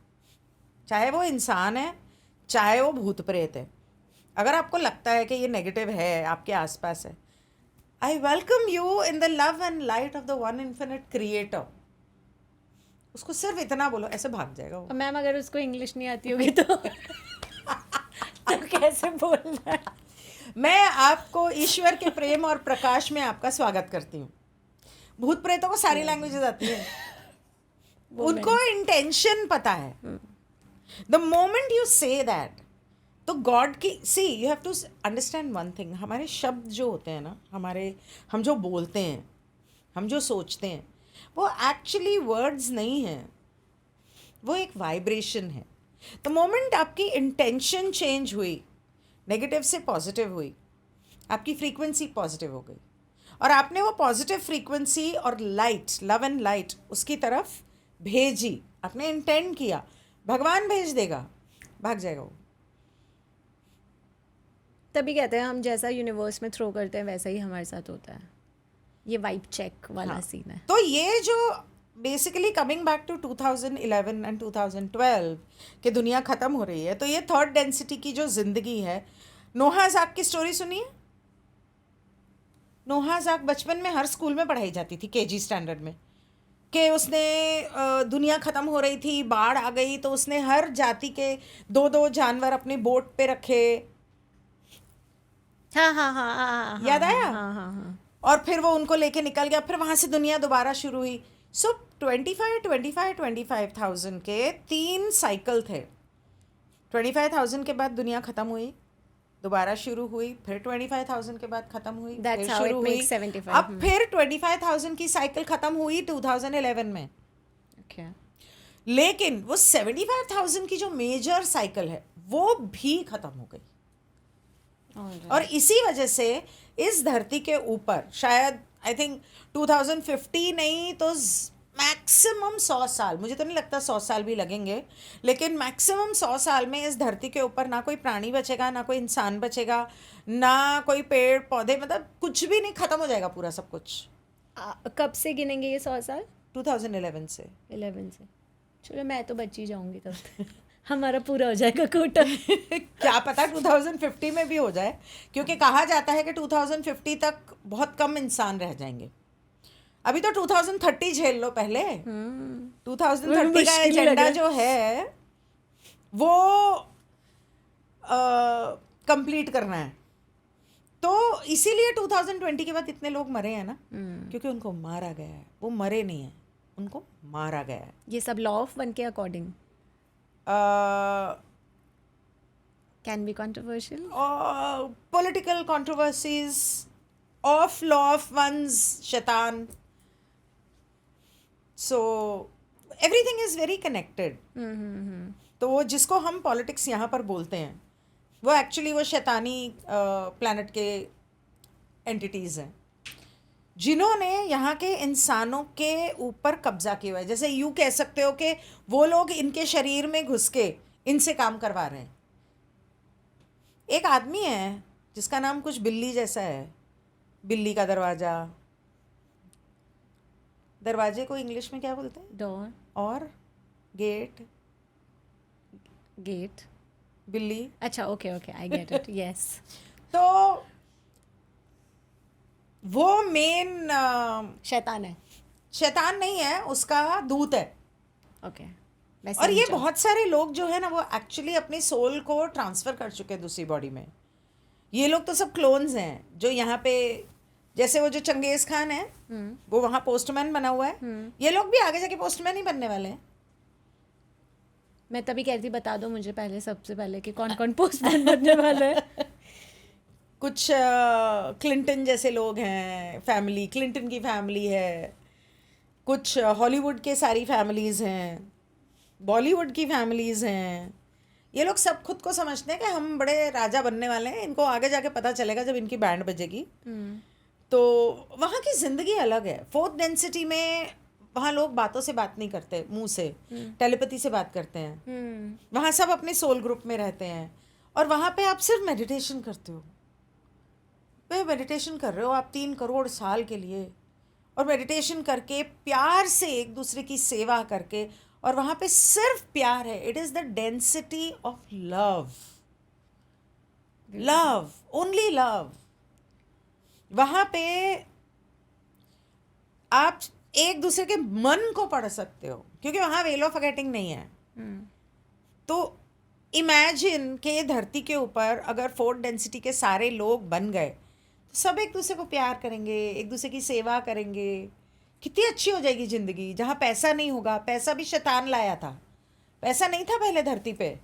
चाहे वो इंसान है चाहे वो भूत प्रेत है, अगर आपको लगता है कि ये नेगेटिव है, आपके आसपास है, I welcome you in the love and light of the one infinite creator. उसको सिर्फ इतना बोलो, ऐसे भाग जाएगा वो। मैम अगर उसको इंग्लिश नहीं आती होगी तो तो कैसे बोलना है? मैं आपको ईश्वर के प्रेम और प्रकाश में आपका स्वागत करती हूँ। भूत प्रेतों को सारी लैंग्वेजेस आती है, उनको इंटेंशन पता है। The moment you say that, तो गॉड की see you have to understand one thing, हमारे शब्द जो होते हैं ना, हम जो बोलते हैं, हम जो सोचते हैं, वो एक्चुअली वर्ड्स नहीं हैं, वो एक वाइब्रेशन है। द मोमेंट आपकी इंटेंशन चेंज हुई, नेगेटिव से पॉजिटिव हुई, आपकी फ्रीक्वेंसी पॉजिटिव हो गई, और आपने वो पॉजिटिव फ्रीक्वेंसी और लाइट, लव एंड लाइट उसकी तरफ भेजी, आपने इंटेंड किया, भगवान भेज देगा, भाग जाएगा वो। तभी कहते हैं हम जैसा यूनिवर्स में थ्रो करते हैं वैसा ही हमारे साथ होता है। ये वाइब चेक वाला हाँ। सीन है। तो ये जो basically coming back to 2011 and 2012 कि दुनिया ख़त्म हो रही है, तो ये थर्ड डेंसिटी की जो ज़िंदगी है, नोहाज़ आर्क की स्टोरी सुनिए। नोहा आर्क बचपन में हर स्कूल में पढ़ाई जाती थी, केजी स्टैंडर्ड में, कि उसने दुनिया ख़त्म हो रही थी, बाढ़ आ गई, तो उसने हर जाति के 2-2 जानवर अपनी बोट पे रखे। हाँ हाँ हाँ हाँ हाँ याद आया? हाँ हाँ हाँ। और फिर वो उनको लेके निकल गया, फिर वहाँ से दुनिया दोबारा शुरू हुई। सो 25,000 के 3 साइकिल थे। 25,000 के बाद दुनिया ख़त्म हुई, दोबारा शुरू हुई, फिर 25,000 के बाद ख़त्म हुई, That's फिर how शुरू it हुई। makes 75, अब फिर 25,000 की साइकिल ख़त्म हुई 2011 में। Okay. लेकिन वो 75,000 की जो मेजर साइकिल है वो भी ख़त्म हो गई। Alright. और इसी वजह से इस धरती के ऊपर शायद आई थिंक 2050 नहीं तो मैक्सिमम 100 साल, मुझे तो नहीं लगता 100 साल भी लगेंगे, लेकिन मैक्सिमम 100 साल में इस धरती के ऊपर ना कोई प्राणी बचेगा, ना कोई इंसान बचेगा, ना कोई पेड़ पौधे, मतलब कुछ भी नहीं, ख़त्म हो जाएगा पूरा सब कुछ। कब से गिनेंगे ये 100 साल? 2011 से। 11 से। चलो मैं तो बच ही जाऊंगी तब तक। हमारा पूरा हो जाएगा कोटा। क्या पता 2050 में भी हो जाए, क्योंकि कहा जाता है कि 2050 तक बहुत कम इंसान रह जाएंगे। अभी तो 2030 झेल लो पहले। 2030 का एजेंडा जो है वो कंप्लीट करना है, तो इसीलिए 2020 के बाद इतने लोग मरे हैं ना, क्योंकि उनको मारा गया है। वो मरे नहीं है, उनको मारा गया है। ये सब लॉ ऑफ वन के according can be controversial. Political controversies of law of ones शैतान, so everything is very connected. तो वो जिसको हम पॉलिटिक्स यहाँ पर बोलते हैं वो एक्चुअली वो शैतानी प्लैनेट के एंटिटीज़ हैं जिन्होंने यहाँ के इंसानों के ऊपर कब्जा किया हुआ है। जैसे यूँ कह सकते हो कि वो लोग इनके शरीर में घुस के इनसे काम करवा रहे हैं। एक आदमी है जिसका नाम कुछ बिल्ली जैसा है, बिल्ली का दरवाज़ा, दरवाजे को इंग्लिश में क्या बोलते हैं? डोर और गेट, गेट, बिल्ली। अच्छा okay okay I get it yes. तो वो मेन शैतान है। शैतान नहीं है, उसका दूत है। ओके और ये बहुत सारे लोग जो है ना वो एक्चुअली अपनी सोल को ट्रांसफ़र कर चुके हैं दूसरी बॉडी में। ये लोग तो सब क्लोन्स हैं जो यहाँ पे, जैसे वो जो चंगेज़ खान है वो वहाँ पोस्टमैन बना हुआ है, ये लोग भी आगे जाके पोस्टमैन ही बनने वाले हैं। मैं तभी कह रही थी बता दो मुझे पहले, सबसे पहले कि कौन कौन पोस्टमैन बनने वाला है। कुछ क्लिंटन जैसे लोग हैं, फैमिली क्लिंटन की फैमिली है, कुछ हॉलीवुड के सारी फैमिलीज़ हैं, बॉलीवुड की फैमिलीज़ हैं। ये लोग सब खुद को समझते हैं कि हम बड़े राजा बनने वाले हैं। इनको आगे जाके पता चलेगा जब इनकी बैंड बजेगी। तो वहाँ की ज़िंदगी अलग है। 4th डेंसिटी में वहाँ लोग बातों से बात नहीं करते, मुंह से टेलीपैथी से बात करते हैं। वहाँ सब अपने सोल ग्रुप में रहते हैं और वहाँ पे आप सिर्फ मेडिटेशन करते हो। वे मेडिटेशन कर रहे हो आप 3 करोड़ साल के लिए, और मेडिटेशन करके प्यार से एक दूसरे की सेवा करके, और वहाँ पे सिर्फ प्यार है। It is the density of love, love, only love. वहाँ पे आप एक दूसरे के मन को पढ़ सकते हो, क्योंकि वहाँ वेल ऑफ फॉरगेटिंग नहीं है। तो इमेजिन कि धरती के ऊपर अगर 4th डेंसिटी के सारे लोग बन गए तो सब एक दूसरे को प्यार करेंगे, एक दूसरे की सेवा करेंगे, कितनी अच्छी हो जाएगी ज़िंदगी। जहाँ पैसा नहीं होगा, पैसा भी शैतान लाया था, पैसा नहीं था पहले धरती पे,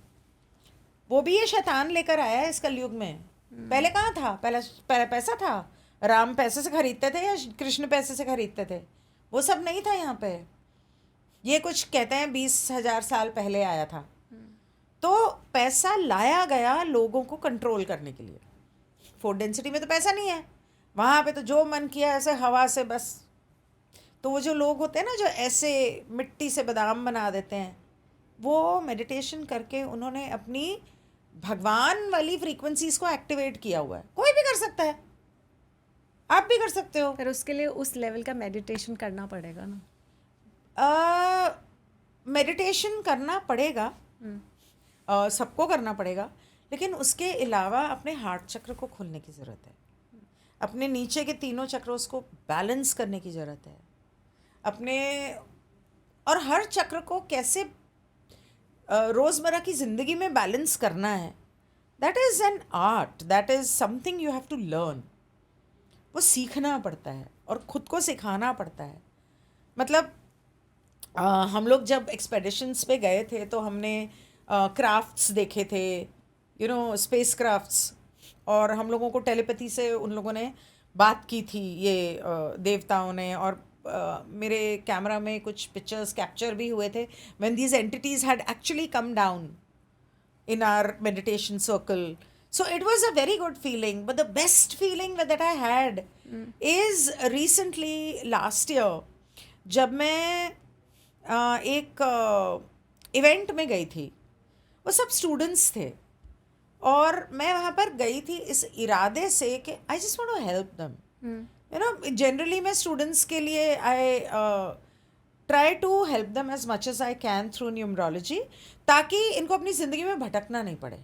वो भी ये शैतान लेकर आया है इस कलयुग में। पहले कहाँ था? पहले पैसा था। राम पैसे से खरीदते थे या कृष्ण पैसे से खरीदते थे? वो सब नहीं था यहाँ पे। ये कुछ कहते हैं 20,000 साल पहले आया था। तो पैसा लाया गया लोगों को कंट्रोल करने के लिए। 4th डेंसिटी में तो पैसा नहीं है, वहाँ पे तो जो मन किया ऐसे हवा से बस। तो वो जो लोग होते हैं ना जो ऐसे मिट्टी से बादाम बना देते हैं, वो मेडिटेशन करके उन्होंने अपनी भगवान वाली फ्रीक्वेंसीज को एक्टिवेट किया हुआ है। कोई भी कर सकता है, आप भी कर सकते हो। पर उसके लिए उस लेवल का मेडिटेशन करना पड़ेगा ना। मेडिटेशन करना पड़ेगा, सबको करना पड़ेगा, लेकिन उसके अलावा अपने हार्ट चक्र को खोलने की ज़रूरत है। अपने नीचे के तीनों चक्र उसको बैलेंस करने की ज़रूरत है अपने, और हर चक्र को कैसे रोज़मर्रा की ज़िंदगी में बैलेंस करना है, that is an art, that is something you have to learn. वो सीखना पड़ता है और ख़ुद को सिखाना पड़ता है। मतलब हम लोग जब एक्सपेडिशंस पे गए थे तो हमने क्राफ्ट्स देखे थे, यू नो, स्पेस क्राफ्ट्स, और हम लोगों को टेलीपैथी से उन लोगों ने बात की थी, ये देवताओं ने, और मेरे कैमरा में कुछ पिक्चर्स कैप्चर भी हुए थे when these entities had actually come down in our meditation circle. So it was a very good feeling. But the best feeling that I had is recently last year, जब मैं एक event में गई थी, वो सब स्टूडेंट्स थे और मैं वहाँ पर गई थी इस इरादे से कि I just want to help them, you know. Generally मैं स्टूडेंट्स के लिए I try to help them as much as I can through numerology, ताकि इनको अपनी ज़िंदगी में भटकना नहीं पड़े,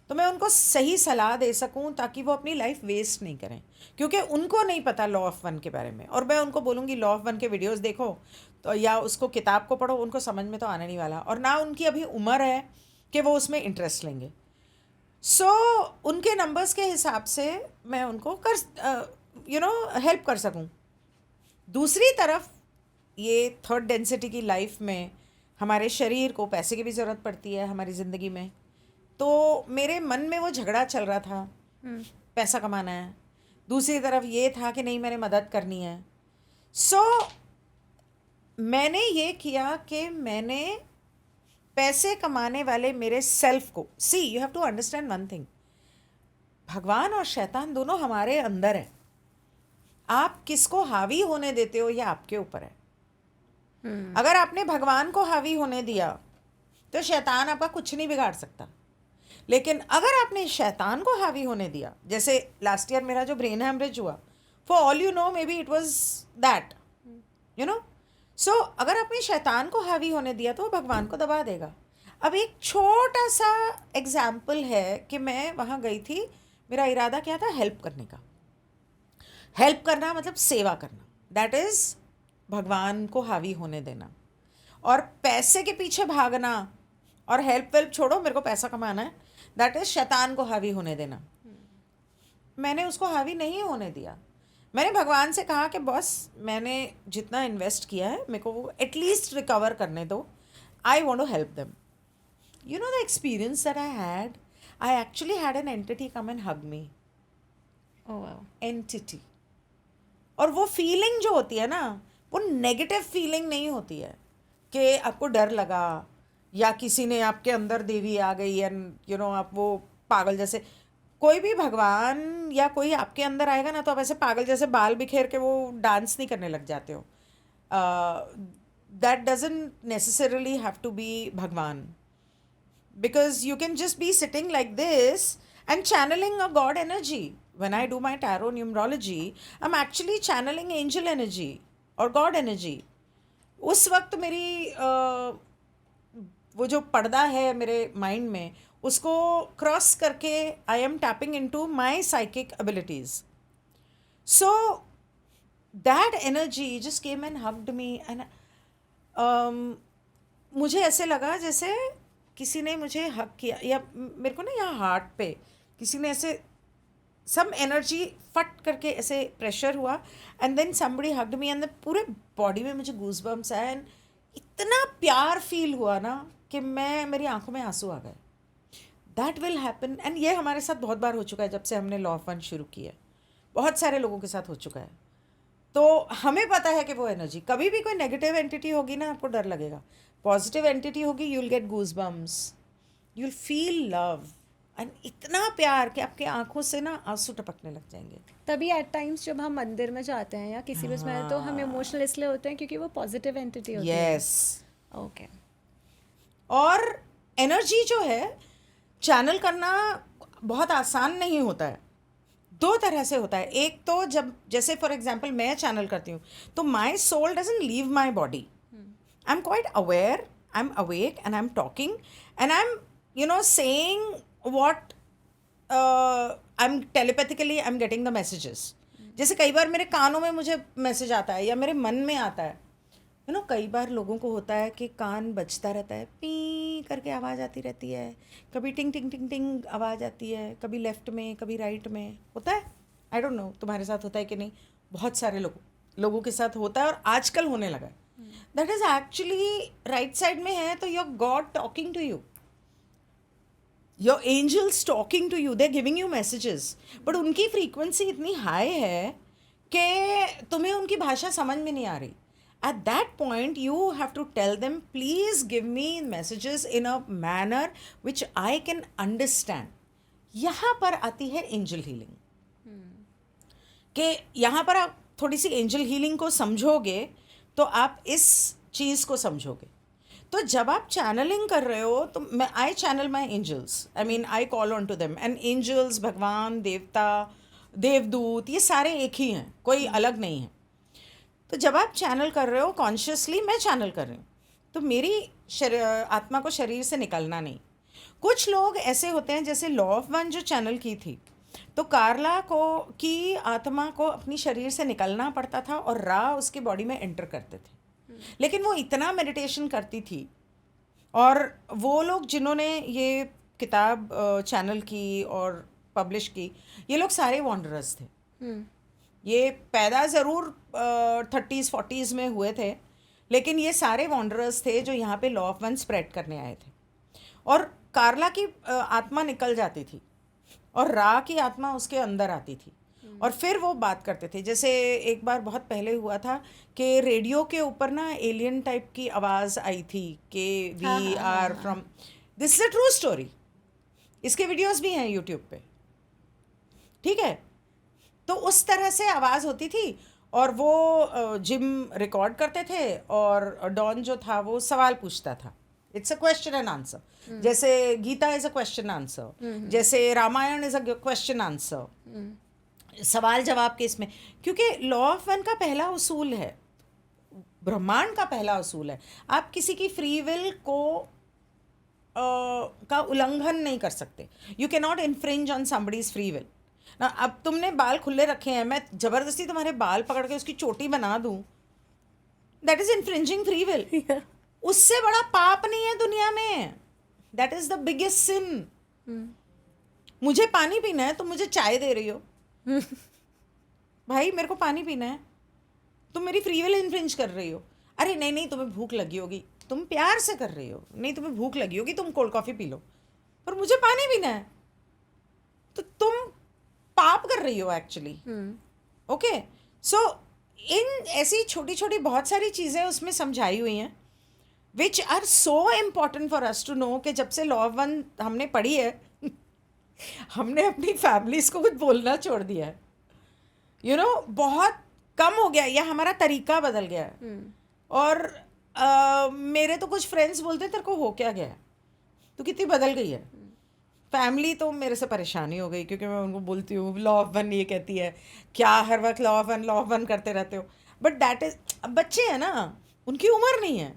तो मैं उनको सही सलाह दे सकूं ताकि वो अपनी लाइफ वेस्ट नहीं करें, क्योंकि उनको नहीं पता लॉ ऑफ वन के बारे में। और मैं उनको बोलूँगी लॉ ऑफ वन के वीडियोस देखो तो या उसको किताब को पढ़ो, उनको समझ में तो आने नहीं वाला, और ना उनकी अभी उम्र है कि वो उसमें इंटरेस्ट लेंगे। सो उनके नंबर्स के हिसाब से मैं उनको हेल्प कर सकूं। दूसरी तरफ ये थर्ड डेंसिटी की लाइफ में हमारे शरीर को पैसे की भी ज़रूरत पड़ती है हमारी ज़िंदगी में, तो मेरे मन में वो झगड़ा चल रहा था, पैसा कमाना है, दूसरी तरफ ये था कि नहीं मैंने मदद करनी है। सो मैंने ये किया कि मैंने पैसे कमाने वाले मेरे सेल्फ को, see you have to understand one thing, भगवान और शैतान दोनों हमारे अंदर है। आप किसको हावी होने देते हो ये आपके ऊपर है। अगर आपने भगवान को हावी होने दिया तो शैतान आपका कुछ नहीं बिगाड़ सकता, लेकिन अगर आपने शैतान को हावी होने दिया, जैसे लास्ट ईयर मेरा जो ब्रेन हैमरेज हुआ, for all you know maybe it was that, you know. So अगर आपने शैतान को हावी होने दिया तो वो भगवान को दबा देगा। अब एक छोटा सा एग्जाम्पल है कि मैं वहाँ गई थी, मेरा इरादा क्या था, हेल्प करने का। हेल्प करना मतलब सेवा करना, दैट इज़ भगवान को हावी होने देना। और पैसे के पीछे भागना और हेल्प वेल्प छोड़ो, मेरे को पैसा कमाना है, दैट इज़ शैतान को हावी होने देना। मैंने उसको हावी नहीं होने दिया। मैंने भगवान से कहा कि बॉस मैंने जितना इन्वेस्ट किया है मेरे को वो एटलीस्ट रिकवर करने दो, I want to help them. You know the experience that I actually had an entity come and hug me. Entity, और वो फीलिंग जो होती है ना, वो नेगेटिव फीलिंग नहीं होती है कि आपको डर लगा या किसी ने आपके अंदर देवी आ गई एंड यू नो आप वो पागल जैसे, कोई भी भगवान या कोई आपके अंदर आएगा ना तो आप ऐसे पागल जैसे बाल बिखेर के वो डांस नहीं करने लग जाते हो। That doesn't necessarily have to be Bhagwan, because you can just be sitting like this and channeling a god energy. When I do my tarot numerology, I'm actually channeling angel energy or god energy. उस वक्त मेरी वो जो पर्दा है मेरे mind में, उसको क्रॉस करके I am tapping into my psychic abilities. So that energy just came and hugged me and मुझे ऐसे लगा जैसे किसी ने मुझे हग किया, या मेरे को ना यहाँ हार्ट पे किसी ने ऐसे सम एनर्जी फट करके ऐसे प्रेशर हुआ and then somebody hugged me and पूरे बॉडी में मुझे गूज़बम्प्स आए एंड इतना प्यार फील हुआ ना कि मेरी आंखों में आंसू आ गए। दैट विल हैपन, एंड ये हमारे साथ बहुत बार हो चुका है जब से हमने लॉ ऑफ वन शुरू किया है, बहुत सारे लोगों के साथ हो चुका है। तो हमें पता है कि वो एनर्जी, कभी भी कोई नेगेटिव एंटिटी होगी ना आपको डर लगेगा, पॉजिटिव एंटिटी होगी you will get goosebumps, you will feel love and इतना प्यार कि आपके आंखों से ना आंसू टपकने लग जाएंगे। तभी एट टाइम्स जब हम मंदिर में जाते हैं या किसी भी उसमें, तो हम इमोशनल इसलिए होते हैं क्योंकि वो पॉजिटिव एंटिटी होती है। Yes, okay. और एनर्जी जो है चैनल करना बहुत आसान नहीं होता है, दो तरह से होता है। एक तो जब जैसे फॉर एग्जांपल मैं चैनल करती हूँ तो my soul doesn't leave my body, I am quite aware, I am awake and I am talking and I am you know saying what I'm telepathically I'm getting the messages. जैसे कई बार मेरे कानों में मुझे message आता है या मेरे मन में आता है, कई बार लोगों को होता है कि कान बजता रहता है, पी करके आवाज़ आती रहती है, कभी टिंग टिंग टिंग टिंग आवाज़ आती है, कभी लेफ्ट में कभी राइट में होता है। आई डोंट नो तुम्हारे साथ होता है कि नहीं, बहुत सारे लोगों के साथ होता है और आजकल होने लगा है। That is actually right side में है तो your god talking to you, your angels talking to you, they giving you messages, but उनकी फ्रीक्वेंसी इतनी हाई है कि तुम्हें उनकी भाषा समझ में नहीं आ रही। At that point you have to tell them, please give me messages in a manner which I can understand. यहाँ पर आती है एंजल हीलिंग, कि यहाँ पर आप थोड़ी सी एंजल हीलिंग को समझोगे तो आप इस चीज़ को समझोगे। तो जब आप चैनलिंग कर रहे हो तो I channel my angels, I mean I call on to them, and angels, भगवान, देवता, देवदूत, ये सारे एक ही हैं, कोई अलग नहीं है। तो जब आप चैनल कर रहे हो कॉन्शियसली, मैं चैनल कर रही हूँ, तो मेरी आत्मा को शरीर से निकलना नहीं। कुछ लोग ऐसे होते हैं, जैसे लॉ ऑफ वन जो चैनल की थी, तो कार्ला की आत्मा को अपनी शरीर से निकलना पड़ता था और रा उसकी बॉडी में एंटर करते थे। लेकिन वो इतना मेडिटेशन करती थी, और वो लोग जिन्होंने ये किताब चैनल की और पब्लिश की, ये लोग सारे वॉन्डरर्स थे। ये पैदा ज़रूर 30s 40s में हुए थे, लेकिन ये सारे वॉन्डरर्स थे जो यहाँ पे लॉ ऑफ वन स्प्रेड करने आए थे। और कार्ला की आत्मा निकल जाती थी और रा की आत्मा उसके अंदर आती थी, और फिर वो बात करते थे। जैसे एक बार बहुत पहले हुआ था कि रेडियो के ऊपर ना एलियन टाइप की आवाज़ आई थी कि we are from, this is a true story, इसके वीडियोस भी हैं यूट्यूब पे, ठीक है। तो उस तरह से आवाज़ होती थी, और वो जिम रिकॉर्ड करते थे, और डॉन जो था वो सवाल पूछता था, it's a question and answer. जैसे Gita is a question answer, जैसे Ramayana is a question answer, सवाल जवाब के इसमें। क्योंकि लॉ ऑफ वन का पहला उसूल है, ब्रह्मांड का पहला उसूल है, आप किसी की फ्री विल को का उल्लंघन नहीं कर सकते। You can not infringe on somebody's free will ना। अब तुमने बाल खुले रखे हैं, मैं ज़बरदस्ती तुम्हारे बाल पकड़ के उसकी चोटी बना दूं, that is infringing free will. उससे बड़ा पाप नहीं है दुनिया में, that is the biggest sin. मुझे पानी पीना है, तुम मुझे चाय दे रही हो, भाई मेरे को पानी पीना है, तुम मेरी फ्री विल इन्फ्रिंज कर रही हो। अरे नहीं नहीं, तुम्हें भूख लगी होगी, तुम प्यार से कर रही हो, नहीं तुम्हें भूख लगी होगी, तुम कोल्ड कॉफ़ी पी लो, पर मुझे पानी पीना है, तो तुम पाप कर रही हो एक्चुअली। ओके, सो इन ऐसी छोटी छोटी बहुत सारी चीज़ें उसमें समझाई हुई हैं, which are so important for us to know, कि जब से लॉ ऑफ वन हमने पढ़ी है हमने अपनी फैमिलीज को कुछ बोलना छोड़ दिया है, बहुत कम हो गया, या हमारा तरीका बदल गया है। और मेरे तो कुछ फ्रेंड्स बोलते हैं, तेरे को हो क्या गया, तो कितनी बदल गई है। फैमिली तो मेरे से परेशानी हो गई, क्योंकि मैं उनको बोलती हूँ लॉ ऑफ वन ये कहती है, क्या हर वक्त लॉ ऑफ वन करते रहते हो, बट दैट इज, बच्चे हैं ना, उनकी उम्र नहीं है।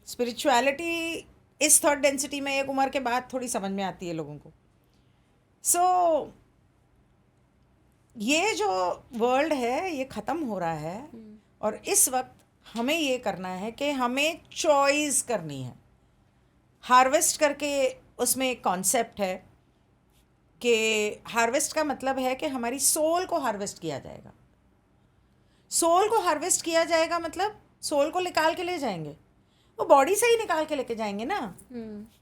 स्पिरिचुअलिटी इस थर्ड डेंसिटी में एक उम्र के बाद थोड़ी समझ में आती है लोगों को। सो ये जो वर्ल्ड है ये ख़त्म हो रहा है, और इस वक्त हमें ये करना है कि हमें चॉइस करनी है। हार्वेस्ट करके उसमें एक कॉन्सेप्ट है कि हार्वेस्ट का मतलब है कि हमारी सोल को हार्वेस्ट किया जाएगा। सोल को हार्वेस्ट किया जाएगा मतलब सोल को निकाल के ले जाएंगे, वो बॉडी से ही निकाल के लेके जाएंगे ना।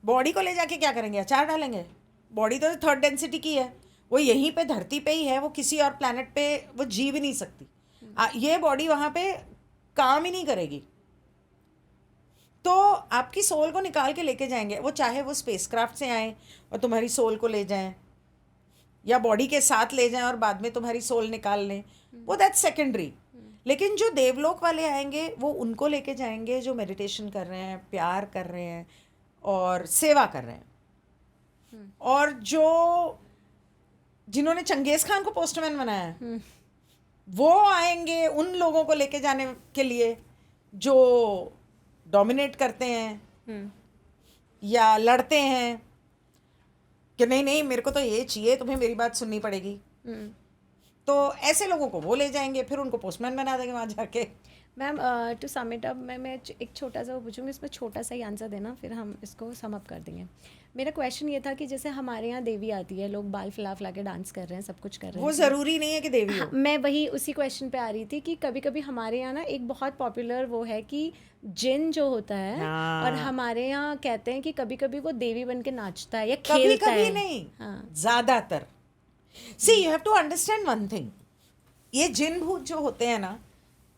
बॉडी को ले जाके क्या करेंगे, अचार डालेंगे। बॉडी तो थर्ड डेंसिटी की है, वो यहीं पे धरती पे ही है, वो किसी और प्लैनेट पे वो जी भी नहीं सकती। ये बॉडी वहाँ पे काम ही नहीं करेगी। तो आपकी सोल को निकाल के लेके जाएंगे, वो चाहे वो स्पेसक्राफ्ट से आए और तुम्हारी सोल को ले जाएं, या बॉडी के साथ ले जाएं और बाद में तुम्हारी सोल निकाल लें, वो दैट्स सेकेंडरी। लेकिन जो देवलोक वाले आएंगे वो उनको लेके जाएंगे जो मेडिटेशन कर रहे हैं, प्यार कर रहे हैं और सेवा कर रहे हैं। और जो जिन्होंने चंगेज़ खान को पोस्टमैन बनाया है, वो आएंगे उन लोगों को लेके जाने के लिए जो डोमिनेट करते हैं या लड़ते हैं कि नहीं नहीं मेरे को तो ये चाहिए, तुम्हें मेरी बात सुननी पड़ेगी। तो ऐसे लोगों को वो ले जाएंगे, फिर उनको पोस्टमैन बना देंगे वहाँ जाके। Ma'am to sum it up, मैं एक छोटा सा वो पूछूंगी, इसमें छोटा सा ही आंसर देना, फिर हम इसको सम अप कर देंगे। मेरा क्वेश्चन ये था कि जैसे हमारे यहाँ देवी आती है, लोग बाल फैला फैला के डांस कर रहे हैं, सब कुछ कर रहे वो हैं। ज़रूरी नहीं है कि देवी हो। हाँ, मैं वही उसी क्वेश्चन पे आ रही थी कि कभी कभी हमारे यहाँ ना एक बहुत पॉपुलर वो है कि जिन जो होता है, हाँ। और हमारे यहाँ कहते हैं कि कभी कभी वो देवी बन के नाचता है या कभी खेलता कभी है। नहीं, हाँ। ज़्यादातर। See you have to understand one thing, ये जिन भूत जो होते हैं ना,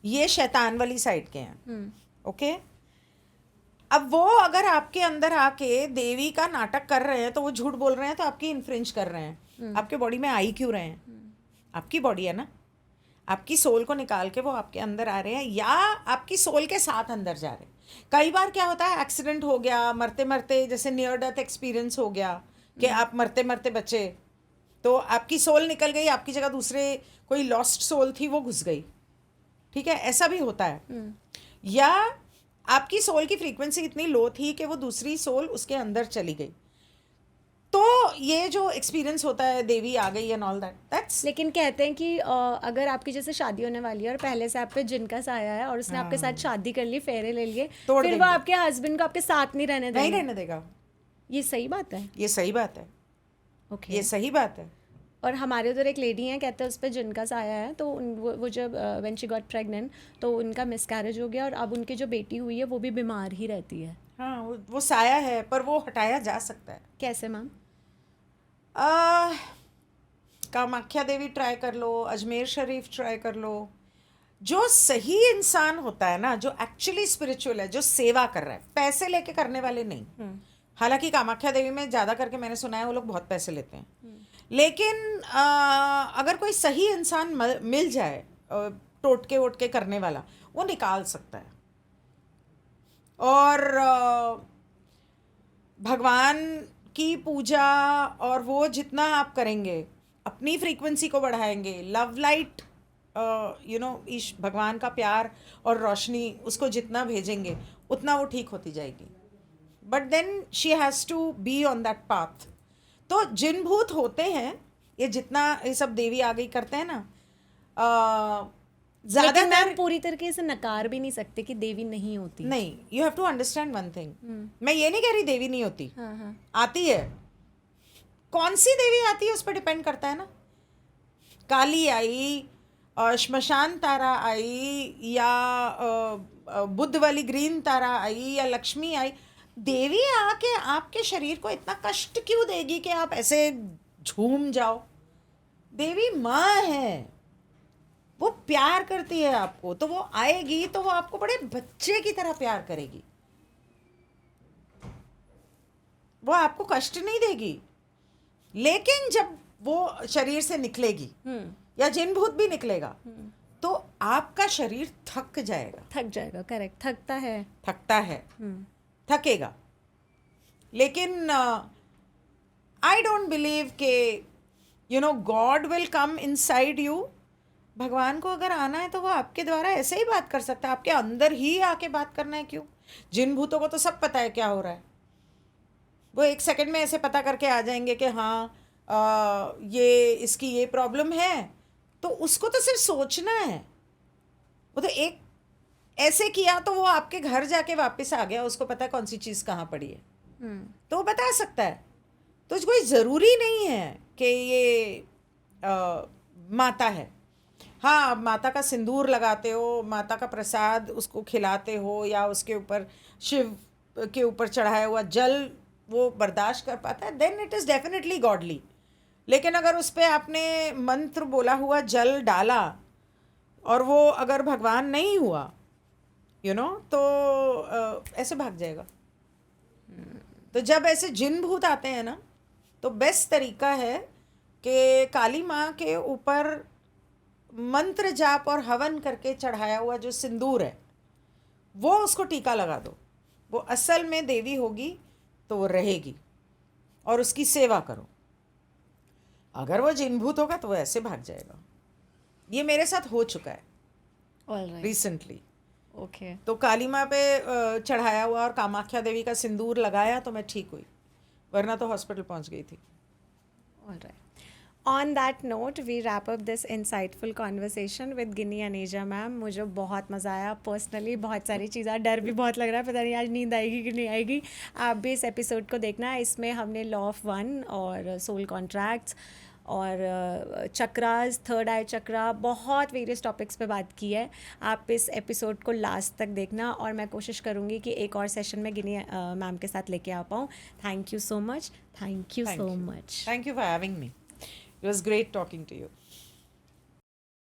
ये शैतान वाली साइड के हैं, ओके। अब वो अगर आपके अंदर आके देवी का नाटक कर रहे हैं तो वो झूठ बोल रहे हैं, तो आपकी इन्फ्रिंज कर रहे हैं। आपके बॉडी में आई क्यों रहे हैं? आपकी बॉडी है ना, आपकी सोल को निकाल के वो आपके अंदर आ रहे हैं, या आपकी सोल के साथ अंदर जा रहे हैं। कई बार क्या होता है, एक्सीडेंट हो गया, मरते मरते जैसे नियर डेथ एक्सपीरियंस हो गया कि आप मरते मरते बचे, तो आपकी सोल निकल गई, आपकी जगह दूसरे कोई लॉस्ट सोल थी वो घुस गई, ठीक है, ऐसा भी होता है। या आपकी सोल की फ्रीक्वेंसी इतनी लो थी कि वो दूसरी सोल उसके अंदर चली गई। तो ये जो एक्सपीरियंस होता है देवी आ गई एंड ऑल दैट्स। लेकिन कहते हैं कि अगर आपकी जैसे शादी होने वाली है और पहले से आप पे जिन का साया है और उसने आपके साथ शादी कर ली, फेरे ले लिए, तोड़ फिर वो देंगे। आपके हस्बैंड को आपके साथ नहीं रहने नहीं देंगे। रहने देगा। ये सही बात है? ये सही बात है, ओके। ये सही बात है। और हमारे उधर एक लेडी हैं, कहते हैं उस पर जिन का साया है, तो वो जब व्हेन शी गॉट प्रेग्नेंट तो उनका मिसकैरेज हो गया और अब उनकी जो बेटी हुई है वो भी बीमार ही रहती है। हाँ, वो साया है, पर वो हटाया जा सकता है। कैसे मैम? कामाख्या देवी ट्राई कर लो, अजमेर शरीफ ट्राई कर लो। जो सही इंसान होता है ना, जो एक्चुअली स्पिरिचुअल है, जो सेवा कर रहा है, पैसे लेके करने वाले नहीं। हालांकि कामाख्या देवी में ज़्यादा करके मैंने सुना है वो लोग बहुत पैसे लेते हैं, लेकिन अगर कोई सही इंसान मिल जाए, टोटके वोटके करने वाला, वो निकाल सकता है। और भगवान की पूजा और वो जितना आप करेंगे, अपनी फ्रीक्वेंसी को बढ़ाएंगे, लव लाइट ईश भगवान का प्यार और रोशनी उसको जितना भेजेंगे उतना वो ठीक होती जाएगी। But then she has to be on that path. तो जिन भूत होते हैं, ये जितना ये सब देवी आ गई करते हैं ना, लेकिन ज़्यादातर मैम पूरी तरीके से नकार भी नहीं सकते कि देवी नहीं होती। नहीं। You have to understand one thing, मैं ये नहीं कह रही देवी नहीं होती, हाँ हाँ। आती है। कौन सी देवी आती है उस पर डिपेंड करता है ना। काली आई, श्मशान तारा आई, या बुद्ध वाली ग्रीन तारा आई, या लक्ष्मी आई। देवी आके आपके शरीर को इतना कष्ट क्यों देगी कि आप ऐसे झूम जाओ? देवी माँ है, वो प्यार करती है आपको, तो वो आएगी तो वो आपको बड़े बच्चे की तरह प्यार करेगी, वो आपको कष्ट नहीं देगी। लेकिन जब वो शरीर से निकलेगी, या जिन भूत भी निकलेगा, तो आपका शरीर थक जाएगा। थक जाएगा, करेक्ट, थकता है। थकता है, थकेगा। लेकिन आई डोंट बिलीव के God will come inside you. भगवान को अगर आना है तो वो आपके द्वारा ऐसे ही बात कर सकता है, आपके अंदर ही आके बात करना है। क्यों? जिन भूतों को तो सब पता है क्या हो रहा है, वो 1 सेकंड में ऐसे पता करके आ जाएंगे कि हाँ ये इसकी ये प्रॉब्लम है, तो उसको तो सिर्फ सोचना है। वो तो एक ऐसे किया तो वो आपके घर जाके वापस आ गया, उसको पता है कौन सी चीज़ कहाँ पड़ी है, तो वो बता सकता है। तो कोई ज़रूरी नहीं है कि ये माता है। हाँ, आप माता का सिंदूर लगाते हो, माता का प्रसाद उसको खिलाते हो, या उसके ऊपर शिव के ऊपर चढ़ाया हुआ जल वो बर्दाश्त कर पाता है, then it is definitely godly. लेकिन अगर उस पर आपने मंत्र बोला हुआ जल डाला और वो अगर भगवान नहीं हुआ, तो ऐसे भाग जाएगा। तो जब ऐसे जिन भूत आते हैं ना, तो बेस्ट तरीका है कि काली माँ के ऊपर मंत्र जाप और हवन करके चढ़ाया हुआ जो सिंदूर है, वो उसको टीका लगा दो। वो असल में देवी होगी तो वो रहेगी, और उसकी सेवा करो। अगर वो जिन भूत होगा तो वो ऐसे भाग जाएगा। ये मेरे साथ हो चुका है रिसेंटली। ओके। तो काली माँ पे चढ़ाया हुआ और कामाख्या देवी का सिंदूर लगाया तो मैं ठीक हुई, वरना तो हॉस्पिटल पहुँच गई थी। Alright. On that note, we wrap up this insightful conversation with Guinea Aneja ma'am. मुझे बहुत मज़ा आया पर्सनली. बहुत सारी चीज़ें, डर भी बहुत लग रहा है, पता नहीं आज नींद आएगी कि नहीं आएगी. आप भी इस एपिसोड को देखना. इसमें हमने लॉ ऑफ वन और सोल कॉन्ट्रैक्ट्स और चक्रास, थर्ड आई चक्रा, बहुत वेरियस टॉपिक्स पे बात की है. आप इस एपिसोड को लास्ट तक देखना और मैं कोशिश करूँगी कि एक और सेशन में गिनी मैम के साथ लेके आ पाऊँ. Thank you so much. Thank you Thank so you. Much. Thank you for having me. It was great talking to you.